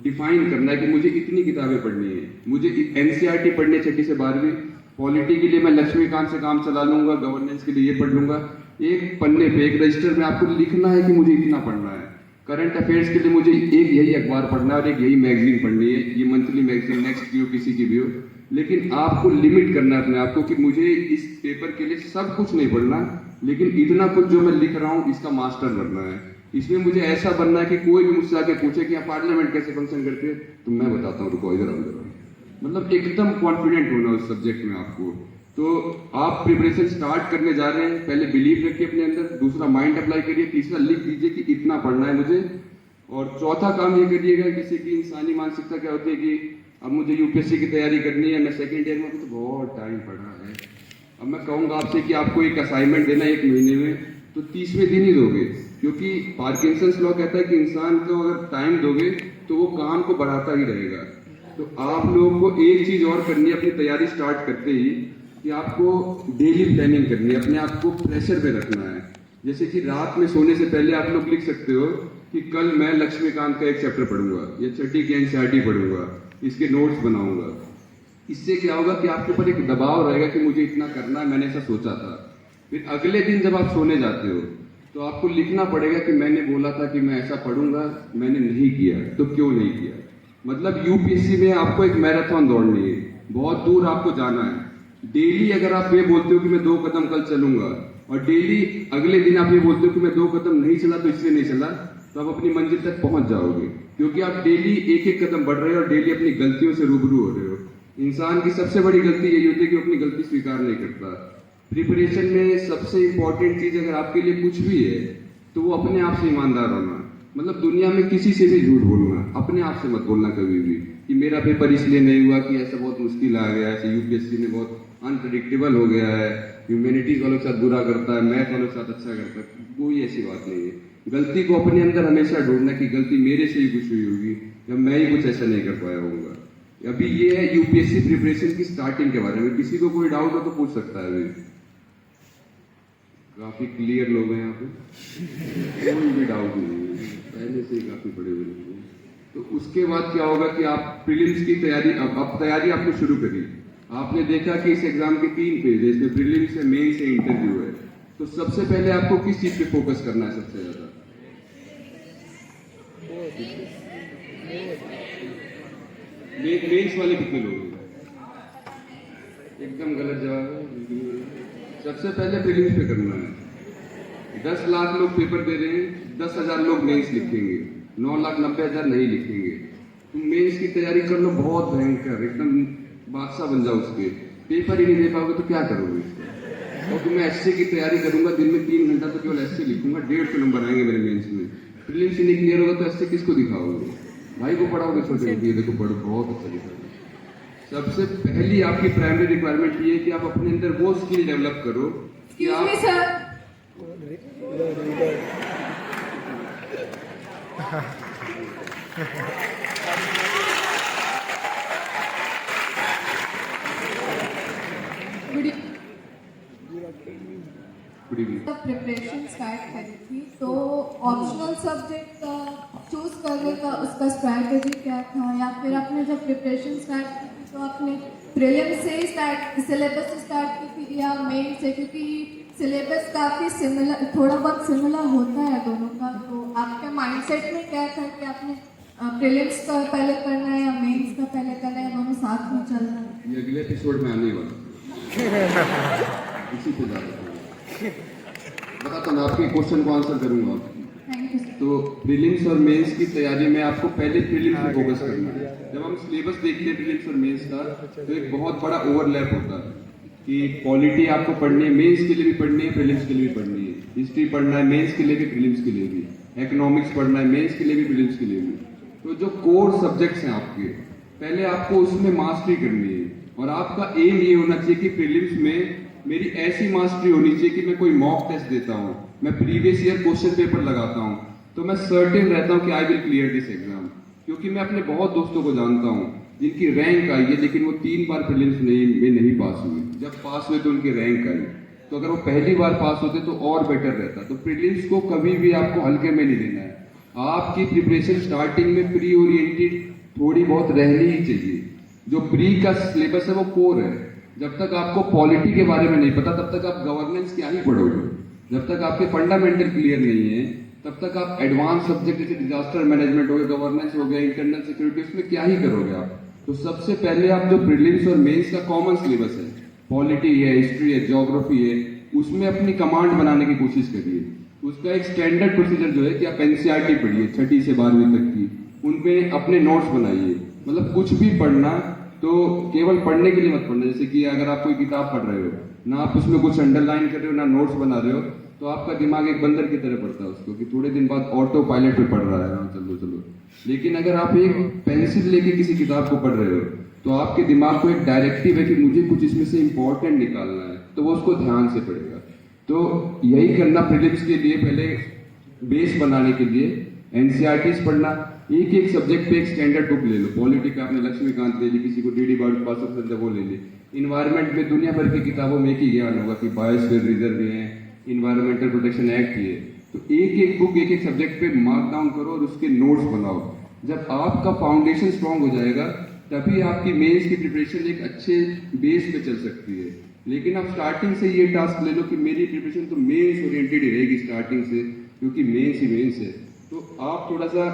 डिफाइन करना है कि मुझे इतनी किताबें पढ़नी है। मुझे एनसीईआरटी पढ़नी है 6ठी से 12वीं, पॉलिटी के लिए मैं लक्ष्मीकांत से काम चला लूंगा, गवर्नेंस के लिए ये पढ़ लूंगा। एक पन्ने पे, एक रजिस्टर में आपको लिखना है कि मुझे इतना पढ़ना है। करंट अफेयर्स के लिए मुझे एक यही अखबार पढ़ना है और एक यही मैगजीन पढ़नी है, ये मंथली मैगजीन नेक्स्ट की हो, किसी की भी हो। लेकिन आपको लिमिट करना है अपने आप को कि मुझे इस पेपर के लिए सब कुछ नहीं पढ़ना, लेकिन इतना कुछ जो मैं लिख रहा हूँ इसका मास्टर बनना है। इसमें मुझे ऐसा बनना है कि कोई भी मुझसे आके पूछे कि यहाँ पार्लियामेंट कैसे फंक्शन करती है, तो मैं बताता हूँ, रुको इधर आओ। मतलब एकदम कॉन्फिडेंट होना उस सब्जेक्ट में आपको। तो आप प्रिपरेशन स्टार्ट करने जा रहे हैं, पहले बिलीव रखिए अपने अंदर, दूसरा माइंड अप्लाई करिए, तीसरा लिख दीजिए कि इतना पढ़ना है मुझे, और चौथा काम ये करिएगा, किसी की इंसानी मानसिकता क्या होती है कि अब मुझे यूपीएससी की तैयारी करनी है, मैं सेकेंड ईयर में हूं, तो बहुत टाइम पड़ा है। अब मैं कहूंगा आपसे कि आपको एक असाइनमेंट देना है 1 महीने में, तो 30वें दिन ही दोगे, क्योंकि पार्किंसंस लॉ कहता है कि इंसान को अगर टाइम दोगे तो वो काम को बढ़ाता ही रहेगा। तो आप लोगों को एक चीज और करनी है अपनी तैयारी स्टार्ट करते ही, कि आपको डेली प्लानिंग करनी है, अपने आप को प्रेशर पे रखना है। जैसे कि रात में सोने से पहले आप लोग लिख सकते हो कि कल मैं लक्ष्मीकांत का एक चैप्टर पढ़ूंगा, या 6ठी की एनसीईआरटी पढ़ूंगा, इसके नोट्स बनाऊंगा। इससे क्या होगा कि आपके ऊपर एक दबाव रहेगा कि मुझे इतना करना है, मैंने ऐसा सोचा था। फिर अगले दिन जब आप सोने जाते हो तो आपको लिखना पड़ेगा कि मैंने बोला था कि मैं ऐसा पढ़ूंगा, मैंने नहीं किया, तो क्यों नहीं किया। मतलब यूपीएससी में आपको एक मैराथन दौड़नी है, बहुत दूर आपको जाना है। डेली अगर आप ये बोलते हो कि मैं 2 कदम कल चलूंगा, और डेली अगले दिन आप ये बोलते हो कि मैं 2 कदम नहीं चला तो इसलिए नहीं चला, तो आप अपनी मंजिल तक पहुंच जाओगे, क्योंकि आप डेली एक कदम बढ़ रहे हो और डेली अपनी गलतियों से रूबरू हो रहे हो। इंसान की सबसे बड़ी गलती यही होती है कि अपनी गलती स्वीकार नहीं करता। प्रिपरेशन में सबसे इंपॉर्टेंट चीज अगर आपके लिए कुछ भी है, तो वो अपने आप से ईमानदार होना। मतलब दुनिया में किसी से भी झूठ बोलना, अपने आप से मत बोलना कभी भी कि मेरा पेपर इसलिए नहीं हुआ कि ऐसा बहुत मुश्किल आ गया, ऐसे यूपीएससी में बहुत अनप्रेडिक्टेबल हो गया है, ह्यूमैनिटीज वालों के साथ बुरा करता है, मैथ वालों के साथ अच्छा करता है, कोई ऐसी बात नहीं है। गलती को अपने अंदर हमेशा ढूंढना कि गलती मेरे से ही कुछ हुई होगी, या मैं ही कुछ ऐसा नहीं कर पाया होऊंगा। अभी ये है यूपीएससी प्रिपरेशन की स्टार्टिंग के बारे में। किसी को कोई डाउट हो तो पूछ सकता है। अभी काफी क्लियर लोग हैं यहाँ पे, कोई भी डाउट नहीं है, पहले से ही काफी बड़े हुए लोग हैं। तो उसके बाद क्या होगा कि आप प्रीलिम्स की तैयारी, अब तैयारी आपने शुरू करी। आपने देखा कि इस एग्जाम के 3 फेज है, इसमें प्रीलिम्स है, मेंस है, इंटरव्यू है। तो सबसे पहले आपको किस चीज पे फोकस करना है सबसे ज्यादा? मेंस वाले कितने लोग हैं? एकदम गलत जवाब है। सबसे पहले प्रीलिम्स पे करना है। 10 लाख लोग पेपर दे रहे हैं, 10,000 लोग मेंस लिखेंगे, 9,90,000 नहीं लिखेंगे। तुम मेंस की तैयारी कर लो, बहुत भयंकर, एकदम बादशाह बन जाओ उसके। पेपर ही नहीं दे पाओगे तो क्या करोगे? और तो मैं एसए की तैयारी करूंगा, दिन में 3 घंटा तो केवल एसए लिखूंगा, 150 नंबर आएंगे मेरे मेंस में। प्रीलिम्स ही नहीं क्लियर होगा तो एसए किसको दिखाओगे? भाई को पढ़ाओगे छोटे को, ये देखो पढ़ो, बहुत अच्छा लिखा है। सबसे पहली आपकी प्राइमरी रिक्वायरमेंट ये है कि आप अपने अंदर वो स्किल डेवलप करो कि आप गुड इवनिंग। प्रिपरेशन स्टार्ट करी थी तो ऑप्शनल सब्जेक्ट चूज करने का उसका स्ट्रैटेजी क्या था, या फिर आपने जब प्रिपरेशन स्टार्ट की थी तो आपने प्रीलिम्स से स्टार्ट, सिलेबस से स्टार्ट की थी या मेन से? क्योंकि सिलेबस काफ़ी सिमिलर, थोड़ा बहुत सिमिलर होता है दोनों का। तो आपके माइंडसेट में क्या था कि आपने प्रीलिम्स का पहले करना है या मेंस का पहले करना है, दोनों साथ में चलना है? ये अगले एपिसोड में आने वाला इसी पे जा रहा बताता हूँ, आपके क्वेश्चन को आंसर करूंगा। Thank you. तो प्रीलिम्स और मेंस की तैयारी में आपको पहले प्रीलिम्स पे फोकस करना है। जब हम सिलेबस देखते हैं प्रीलिम्स और मेंस का, तो एक बहुत बड़ा ओवरलैप होता है कि पॉलिटी आपको पढ़नी है, मेंस के लिए भी पढ़नी है, प्रीलिम्स के लिए भी पढ़नी है। हिस्ट्री पढ़ना है मेंस के लिए भी, प्रीलिम्स के लिए भी। इकोनॉमिक्स पढ़ना है मेंस के लिए भी, प्रीलिम्स के लिए भी। तो जो कोर सब्जेक्ट्स हैं आपके, पहले आपको उसमें मास्टरी करनी है। और आपका एम ये होना चाहिए कि प्रीलिम्स में मेरी ऐसी मास्टरी होनी चाहिए कि मैं कोई मॉक टेस्ट देता हूँ, मैं प्रीवियस ईयर क्वेश्चन पेपर लगाता हूँ, तो मैं सर्टेन रहता हूँ कि I will clear this exam. क्योंकि मैं अपने बहुत दोस्तों को जानता हूँ जिनकी रैंक आई है लेकिन वो 3 बार प्रीलिम्स में नहीं पास हुए। जब पास हुए तो उनकी रैंक आई, तो अगर वो पहली बार पास होते तो और बेटर रहता। तो प्रीलिम्स को कभी भी आपको हल्के में नहीं लेना है। आपकी प्रिपरेशन स्टार्टिंग में प्री ओरिएंटेड थोड़ी बहुत रहनी ही चाहिए। जो प्री का सिलेबस है वो कोर है। जब तक आपको पॉलिटी के बारे में नहीं पता तब तक आप गवर्नेंस क्या ही पढ़ोगे। जब तक आपके फंडामेंटल क्लियर नहीं है तब तक आप एडवांस सब्जेक्ट जैसे डिजास्टर मैनेजमेंट हो गया, गवर्नेंस हो गया, इंटरनल सिक्योरिटी, उसमें क्या ही करोगे आप। तो सबसे पहले आप जो प्रीलिम्स और मेंस का कॉमन सिलेबस है, पॉलिटी है, हिस्ट्री है, ज्योग्राफी है, उसमें अपनी कमांड बनाने की कोशिश करिए। उसका एक स्टैंडर्ड प्रोसीजर जो है कि आप एनसीईआरटी पढ़िए 6ठी से 12वीं तक की, उनपे अपने नोट्स बनाइए। मतलब कुछ भी पढ़ना तो केवल पढ़ने के लिए मत पढ़ना। जैसे कि अगर आप कोई किताब पढ़ रहे हो ना, आप उसमें कुछ अंडरलाइन कर रहे हो ना नोट्स बना रहे हो, तो आपका दिमाग एक बंदर की तरह पढ़ता है उसको, कि थोड़े दिन बाद ऑटो पायलट पे पढ़ रहा है, हाँ चलो चलो। लेकिन अगर आप एक पेंसिल लेके किसी किताब को पढ़ रहे हो तो आपके दिमाग को एक डायरेक्टिव है कि मुझे कुछ इसमें से इंपॉर्टेंट निकालना है, तो वो उसको ध्यान से पढ़ेगा। तो यही करना प्रीलिम्स के लिए, पहले बेस बनाने के लिए एनसीईआरटीज पढ़ना। एक एक सब्जेक्ट पे एक स्टैंडर्ड बुक ले लो। पॉलिटी पे आपने लक्ष्मीकांत ले ली, किसी को डीडी बासुर वो ले ली। इन्वायरमेंट में दुनिया भर की किताबों में एक ही ज्ञान होगा कि बायोस्फीयर रिजर्व है, इन्वायरमेंटल प्रोटेक्शन एक्ट है। तो एक एक बुक एक एक सब्जेक्ट पे मार्क डाउन करो और उसके नोट्स बनाओ। जब आपका फाउंडेशन स्ट्रांग हो जाएगा तभी आपकी मेंस की प्रिपरेशन एक अच्छे बेस पे चल सकती है। लेकिन आप स्टार्टिंग से ये टास्क ले लो कि मेरी प्रिपरेशन तो मेंस ओरिएंटेड ही रहेगी स्टार्टिंग से, क्योंकि मेंस ही मेंस है, तो आप थोड़ा सा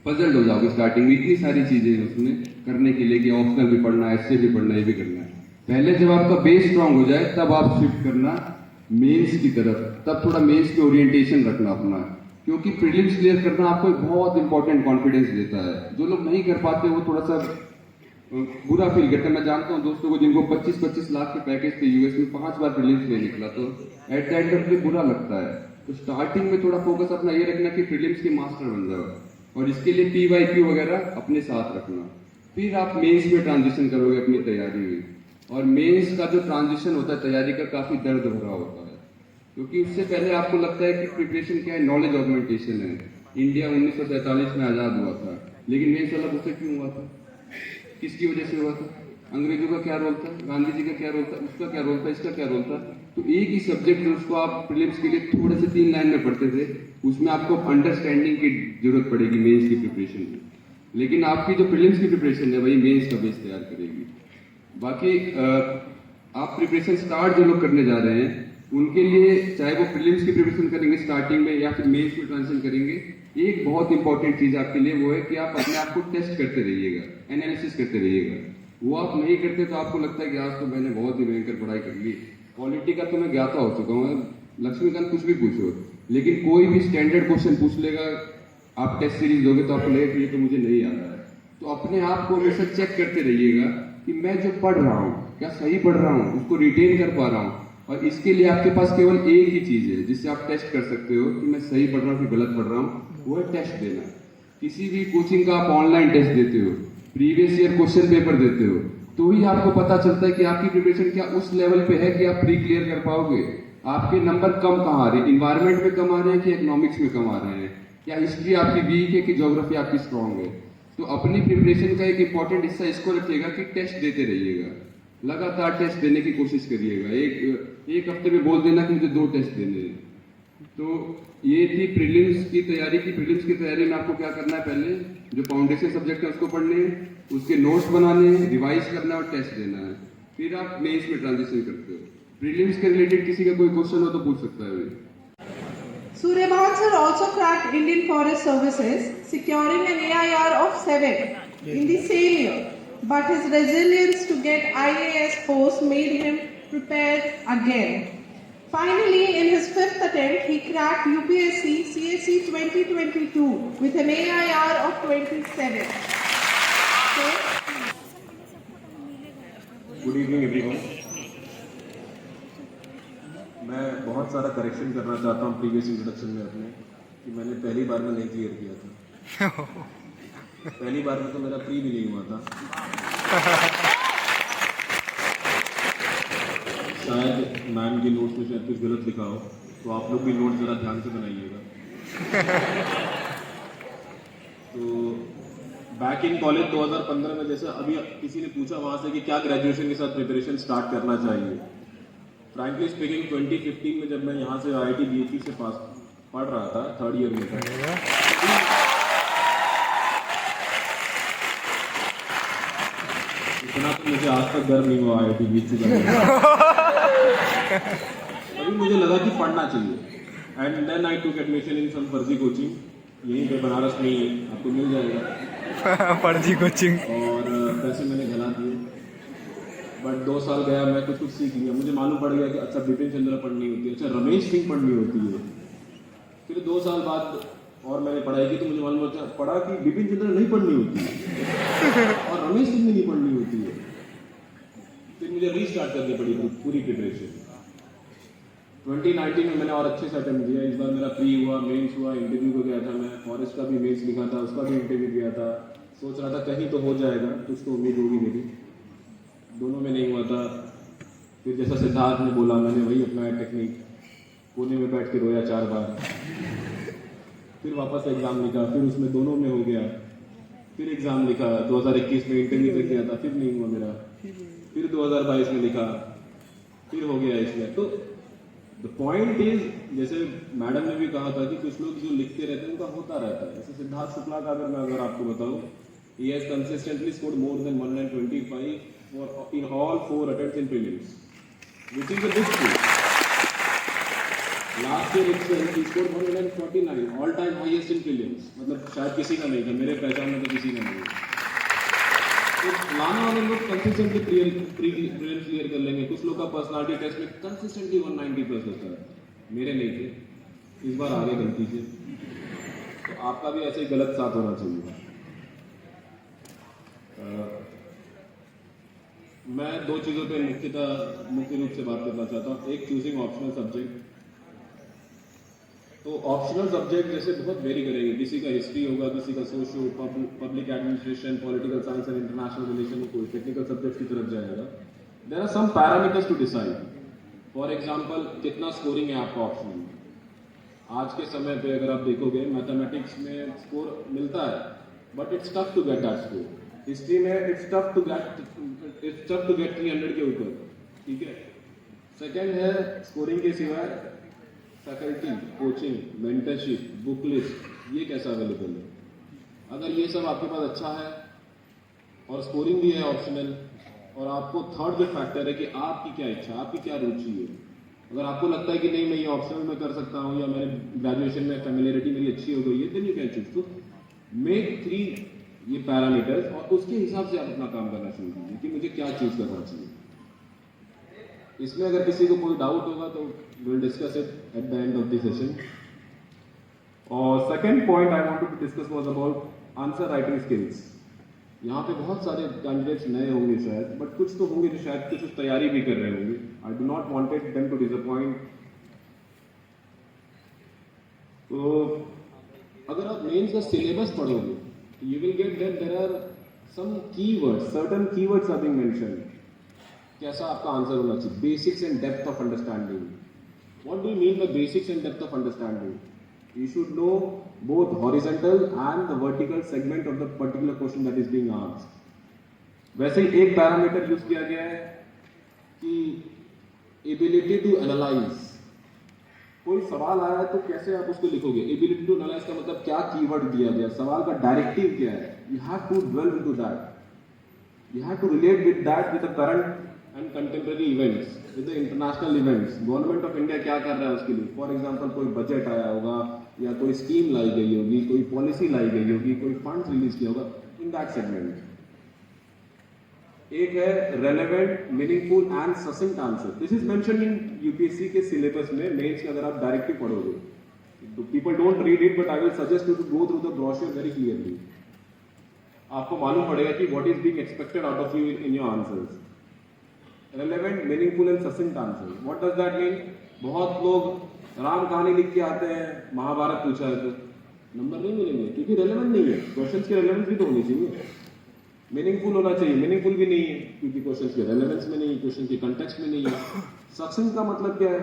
पजल्ड हो जाओगे स्टार्टिंग में। इतनी सारी चीजें हैं उसमें करने के लिए कि ऑप्शनल भी पढ़ना है, एसए भी पढ़ना है, ये भी करना है। पहले जब आपका बेस स्ट्रांग हो जाए तब आप शिफ्ट करना मेंस की तरफ, तब थोड़ा मेंस पे ओरिएंटेशन रखना अपना, क्योंकि प्रीलिम्स क्लियर करना आपको एक बहुत इंपॉर्टेंट कॉन्फिडेंस देता है। जो लोग नहीं कर पाते वो थोड़ा सा बुरा फील करते हैं। मैं जानता हूँ दोस्तों को जिनको 25-25 लाख के पैकेज थे यूएस में, 5 बार प्रीलिम्स में निकला, तो eight the end of the बुरा लगता है। तो स्टार्टिंग में थोड़ा फोकस अपना ये रखना कि प्रीलिम्स के मास्टर बन जाओ, और इसके लिए PYQ वगैरह अपने साथ रखना। फिर आप मेंस में ट्रांजिशन करोगे अपनी तैयारी में। और मेंस का जो ट्रांजिशन होता है तैयारी का, काफी दर्द भरा होता है, क्योंकि उससे पहले आपको लगता है कि प्रिपरेशन क्या है, नॉलेज ऑगमेंटेशन है। इंडिया 1947 में आजाद हुआ था, लेकिन मेंस वाला उससे क्यों हुआ था, किसकी वजह से हुआ था, अंग्रेजों का क्या रोल था, गांधी जी का क्या रोल था, उसका क्या रोल था, इसका क्या रोल था। तो एक ही सब्जेक्ट जो उसको आप प्रीलिम्स के लिए थोड़े से 3 लाइन में पढ़ते थे, उसमें आपको अंडरस्टैंडिंग की जरूरत पड़ेगी मेंस की प्रिपरेशन में। लेकिन आपकी जो प्रीलिम्स की प्रिपरेशन है वही मेंस का बेस तैयार करेगी। बाकी आप प्रिपरेशन स्टार्ट जो लोग करने जा रहे हैं उनके लिए, चाहे वो प्रीलिम्स की प्रिपरेशन करेंगे स्टार्टिंग में या फिर मेंस में ट्रांजिशन करेंगे, एक बहुत इंपॉर्टेंट चीज आपके लिए वो है कि आप अपने आप को टेस्ट करते रहिएगा, एनालिसिस करते रहिएगा। वो आप नहीं करते तो आपको लगता है कि आज तो मैंने बहुत ही भयंकर पढ़ाई कर ली, पॉलिटी का तो मैं ज्ञाता हो चुका हूँ, लक्ष्मीकांत कुछ भी पूछो, लेकिन कोई भी स्टैंडर्ड क्वेश्चन पूछ लेगा, आप टेस्ट सीरीज दोगे तो आपको लगेगा कि ये तो मुझे नहीं आता है। तो अपने आप को हमेशा चेक करते रहिएगा कि मैं जो पढ़ रहा हूँ क्या सही पढ़ रहा हूँ, उसको रिटेन कर पा रहा हूँ। और इसके लिए आपके पास केवल एक ही चीज़ है जिससे आप टेस्ट कर सकते हो कि मैं सही पढ़ रहा हूँ कि गलत पढ़ रहा हूँ, वो है टेस्ट देना। किसी भी कोचिंग का आप ऑनलाइन टेस्ट देते हो, प्रीवियस ईयर क्वेश्चन पेपर देते हो, तो ही आपको पता चलता है कि आपकी प्रिपरेशन क्या उस लेवल पे है कि आप प्री क्लियर कर पाओगे। आपके नंबर कम कहाँ आ रहे हैं, इन्वायरमेंट में कम आ रहे हैं कि इकोनॉमिक्स में कम आ रहे हैं, या हिस्ट्री आपकी वीक है कि ज्योग्राफी आपकी स्ट्रांग है। तो अपनी प्रिपरेशन का एक इंपॉर्टेंट हिस्सा इसको रखिएगा कि टेस्ट देते रहिएगा, लगातार टेस्ट देने की कोशिश करिएगा। एक हफ्ते में बोल देना कि मुझे 2 टेस्ट देने हैं। तो ये थी प्रीलिम्स की तैयारी की। प्रीलिम्स की तैयारी में आपको क्या करना है, पहले जो फाउंडेशन सब्जेक्ट है उसको पढ़ने हैं, उसके नोट्स बनाने हैं, रिवाइज करना है और टेस्ट देना है, फिर आप मेंस में ट्रांजिशन करते हो। प्रीलिम्स के रिलेटेड किसी का कोई क्वेश्चन हो तो पूछ सकता है भाई। Suryaban sir also cracked Indian Forest Services, securing an AIR of 7 in the same year. But his resilience to get IAS post made him prepared again. Finally, in his 5th attempt, he cracked UPSC CSE 2022 with an AIR of 27. So, good evening everyone. मैं बहुत सारा correction करना चाहता हूँ previous introduction में अपने, कि मैंने पहली बार में नहीं क्लियर किया था। पहली बार में तो मेरा प्री भी नहीं हुआ था। शायद मैम के नोट्स में शायद कुछ गलत लिखा हो, तो आप लोग भी नोट ज़रा ध्यान से बनाइएगा। तो बैक इन कॉलेज 2015 में, जैसे अभी किसी ने पूछा वहाँ से कि क्या ग्रेजुएशन के साथ प्रिपरेशन स्टार्ट करना चाहिए। फ्रैंकली स्पीकिंग 2015 में जब मैं यहाँ से IIT BHU से पास पढ़ रहा था, 3rd ईयर में था, इतना तो मुझे आज तक गर्व नहीं हुआ IIT BHU का। अभी मुझे लगा कि पढ़ना चाहिए। And then I took admission in some फर्जी कोचिंग, यहीं पे बनारस में ही है, आपको मिल जाएगा फर्जी कोचिंग। और पैसे मैंने गला दिए, बट 2 साल गया, मैं कुछ सीख लिया। मुझे मालूम पड़ गया कि अच्छा बिपिन चंद्र पढ़नी होती है, अच्छा रमेश सिंह पढ़नी होती है। फिर 2 साल बाद और मैंने पढ़ाई की तो मुझे मालूम पड़ा कि बिपिन चंद्र नहीं पढ़नी होती है और रमेश सिंह नहीं पढ़नी होती है। फिर मुझे रीस्टार्ट करनी पड़ी पूरी प्रिपरेशन। 2019 में मैंने और अच्छे से अटेम्प्ट दिया। इस बार मेरा प्री हुआ, मेंस हुआ, इंटरव्यू को गया था। मैं फॉरेस्ट का भी मेंस लिखा था, उसका भी इंटरव्यू दिया था। सोच रहा था कहीं तो हो जाएगा, कुछ तो उम्मीद होगी मेरी। दोनों में नहीं हुआ था। फिर जैसा सिद्धार्थ ने बोला, मैंने वही अपनाया टेक्निक, कोने में बैठ के रोया 4 बार। फिर वापस एग्ज़ाम लिखा, फिर उसमें दोनों में हो गया। फिर एग्ज़ाम लिखा, 2021 में इंटरव्यू तक किया था, फिर नहीं हुआ मेरा। फिर 2022 में लिखा, फिर हो गया इसमें। तो द पॉइंट इज, जैसे मैडम ने भी कहा था कि कुछ लोग जो लिखते रहते हैं उनका होता रहता है। जैसे सिद्धार्थ शुक्ला का अगर आपको बताऊं, he has consistently scored more than 125 in all 4 attempts in prelims, which is a big feat. Last year itself he scored 149, all time highest in prelims. मतलब शायद किसी का नहीं था, मेरे पहचान में तो किसी का नहीं था। तो लाने वाले लोग कंसिस्टेंटली प्रीलिम्स क्लियर कर लेंगे। कुछ लोग का पर्सनालिटी टेस्ट में कंसिस्टेंटली 190+ होता है, मेरे नहीं थे। इस बार आ गए गलती से, तो आपका भी ऐसे ही गलत साथ होना चाहिए। मैं 2 चीज़ों पे मुख्य रूप से बात करना चाहता हूँ। एक, चूजिंग ऑप्शनल सब्जेक्ट। तो ऑप्शनल सब्जेक्ट जैसे बहुत वेरी करेंगे, किसी का हिस्ट्री होगा, किसी का socio, public administration, political science and international relation, कोई टेक्निकल सब्जेक्ट की तरफ जाएगा। There are some parameters to decide. For example, कितना स्कोरिंग है आपका ऑप्शनल में। आज के समय पे अगर आप देखोगे, मैथमेटिक्स में स्कोर मिलता है, but it's tough to get that score. History में इट्स टफ टू गेट 300 के ऊपर, ठीक है। सेकेंड है, स्कोरिंग के सिवाय faculty, coaching, mentorship, book list, ये कैसा अवेलेबल है। अगर ये सब आपके पास अच्छा है और स्कोरिंग भी है ऑप्शनल, और आपको थर्ड जो फैक्टर है कि आपकी क्या इच्छा, आपकी क्या रुचि है। अगर आपको लगता है कि नहीं, मैं ये ऑप्शनल में कर सकता हूँ, या मैंने ग्रेजुएशन में फैमिलियरिटी मेरी अच्छी हो गई है, देन यू कैन चूज। तो मेक 3 ये पैरामीटर्स, और उसके हिसाब से आप अपना काम करना शुरू कीजिए कि मुझे क्या चूज करना चाहिए। इसमें अगर किसी को कोई डाउट होगा तो will discuss it at the end of the session. और second point I wanted to discuss was about answer writing skills. यहाँ पे बहुत सारे कैंडिडेट्स नए होंगे शायद, बट कुछ तो होंगे जो शायद कुछ तैयारी भी कर रहे होंगे. I do not wanted them to disappoint. तो अगर आप मेंस का सिलेबस पढ़ोगे, you will get that there are some keywords, certain keywords are being mentioned. कैसा आपका आंसर होना चाहिए? Basics and depth of understanding. What do you mean by basics and depth of understanding? You should know both horizontal and the vertical segment of the particular question that is being asked. वैसे ही एक parameter use किया गया है कि ability to analyse. कोई सवाल आया है तो कैसे आप उसको लिखोगे? एबिलिटी टू एनालाइज का मतलब क्या कीवर्ड दिया गया, सवाल का डायरेक्टिव क्या है. You have to dwell into that. You have to relate with that with the current and contemporary events, with the international events. Government of India क्या कर रहा है उसके लिए. फॉर एग्जाम्पल कोई बजट आया होगा या कोई स्कीम लाई गई होगी, कोई पॉलिसी लाई गई होगी, कोई फंड रिलीज किया होगा. इन दैट सेगमेंट एक है relevant, meaningful and succinct answer. This is mentioned in UPSC के सिलेबस में. मेंस के अगर आप डायरेक्टली पढ़ोगे, people don't read it, but I will suggest you to go through the brochure very clearly. आपको मालूम पड़ेगा कि what is being expected out of you in your answers. Relevant, meaningful and succinct answer. What does that mean? बहुत लोग राम कहानी लिख के आते हैं, महाभारत पूछा है तो नंबर नहीं मिलेंगे क्योंकि रेलेवेंट नहीं है. क्वेश्चंस की रेलेवेंस भी तो होनी चाहिए. मीनिंगफुल होना चाहिए, मीनिंगफुल भी नहीं है क्योंकि क्वेश्चंस के रेलेवेंस में नहीं है, क्वेश्चन के कंटेक्स्ट में नहीं है. ससिंक्ट का मतलब क्या है?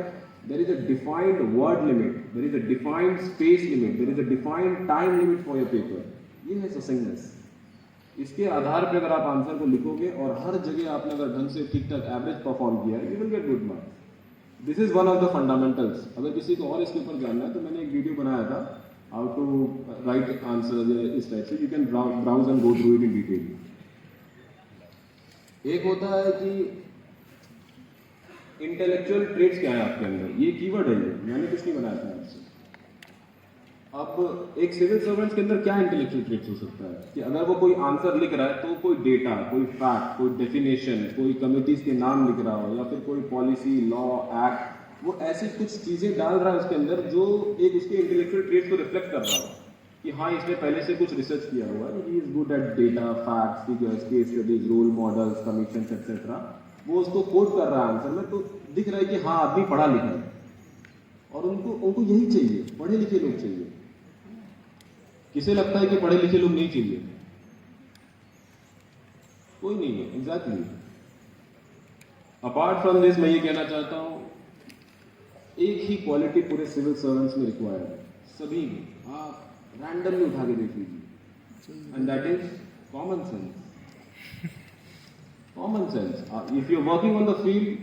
There is a defined word limit, there is a defined space limit, there is a defined time limit for your paper. ये है ससिंक्टनेस. इसके आधार पर अगर आप आंसर को लिखोगे और हर जगह आपने अगर ढंग से ठीक ठाक एवरेज परफॉर्म किया है, you will get good marks. This is one of the fundamentals. अगर किसी को और इसके ऊपर जानना है तो मैंने एक वीडियो बनाया था, हाउ टू राइट आंसर इस टाइप से. You can browse and go through it in detail. एक होता है कि इंटेलेक्चुअल ट्रेट्स क्या है आपके अंदर. ये कीवर्ड है, ये मैंने कुछ नहीं बनाया था आपसे. अब एक सिविल सर्वेंट्स के अंदर क्या इंटेलेक्चुअल ट्रेट्स हो सकता है कि अगर वो कोई आंसर लिख रहा है तो कोई डेटा, कोई फैक्ट, कोई डेफिनेशन, कोई कमिटीज के नाम लिख रहा हो या फिर कोई पॉलिसी, लॉ, एक्ट, वो ऐसी कुछ चीजें डाल रहा है उसके अंदर जो एक उसके इंटेलेक्चुअल ट्रेट्स को रिफ्लेक्ट कर रहा हो कि हाँ इसने पहले से कुछ रिसर्च किया हुआ है, he is good at data, facts, figures, case studies, role models, commissions etcetera. वो उसको कोट कर रहा है आंसर में, तो दिख रहा है कि हाँ आदमी पढ़ा लिखा है. और उनको यही चाहिए, पढ़े लिखे लोग चाहिए. किसे लगता है कि पढ़े लिखे लोग नहीं चाहिए? कोई नहीं है. एग्जैक्टली. अपार्ट फ्रॉम दिस मैं ये कहना चाहता हूं, एक ही क्वालिटी पूरे सिविल सर्वेंट्स में रिक्वायर्ड है, सभी में. आप रैंडमली उठा के देख लीजिए, and that is common sense. Common sense. If you are working on the field,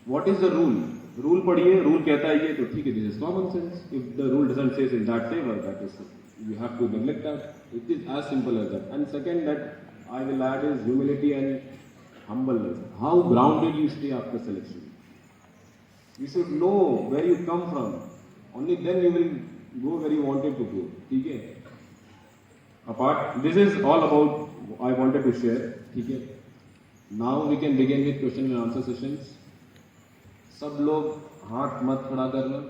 what is the rule? Rule पढ़िए, रूल कहता है ये तो ठीक है, this is common sense. If the rule doesn't says in that favour, that is you have to neglect that. It is as simple as that. And second that I will add is humility and humbleness. How grounded you stay after selection. You should know where you come from. Only then you will go where you wanted to go. ठीक है? Apart, this is all about I wanted to share. ठीक है? Now we can begin with question and answer sessions. सब लोग हाथ मत खड़ा करना,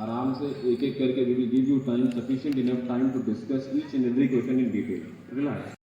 आराम से एक एक करके we will give you time, sufficient enough time to discuss each and every question in detail. Relax.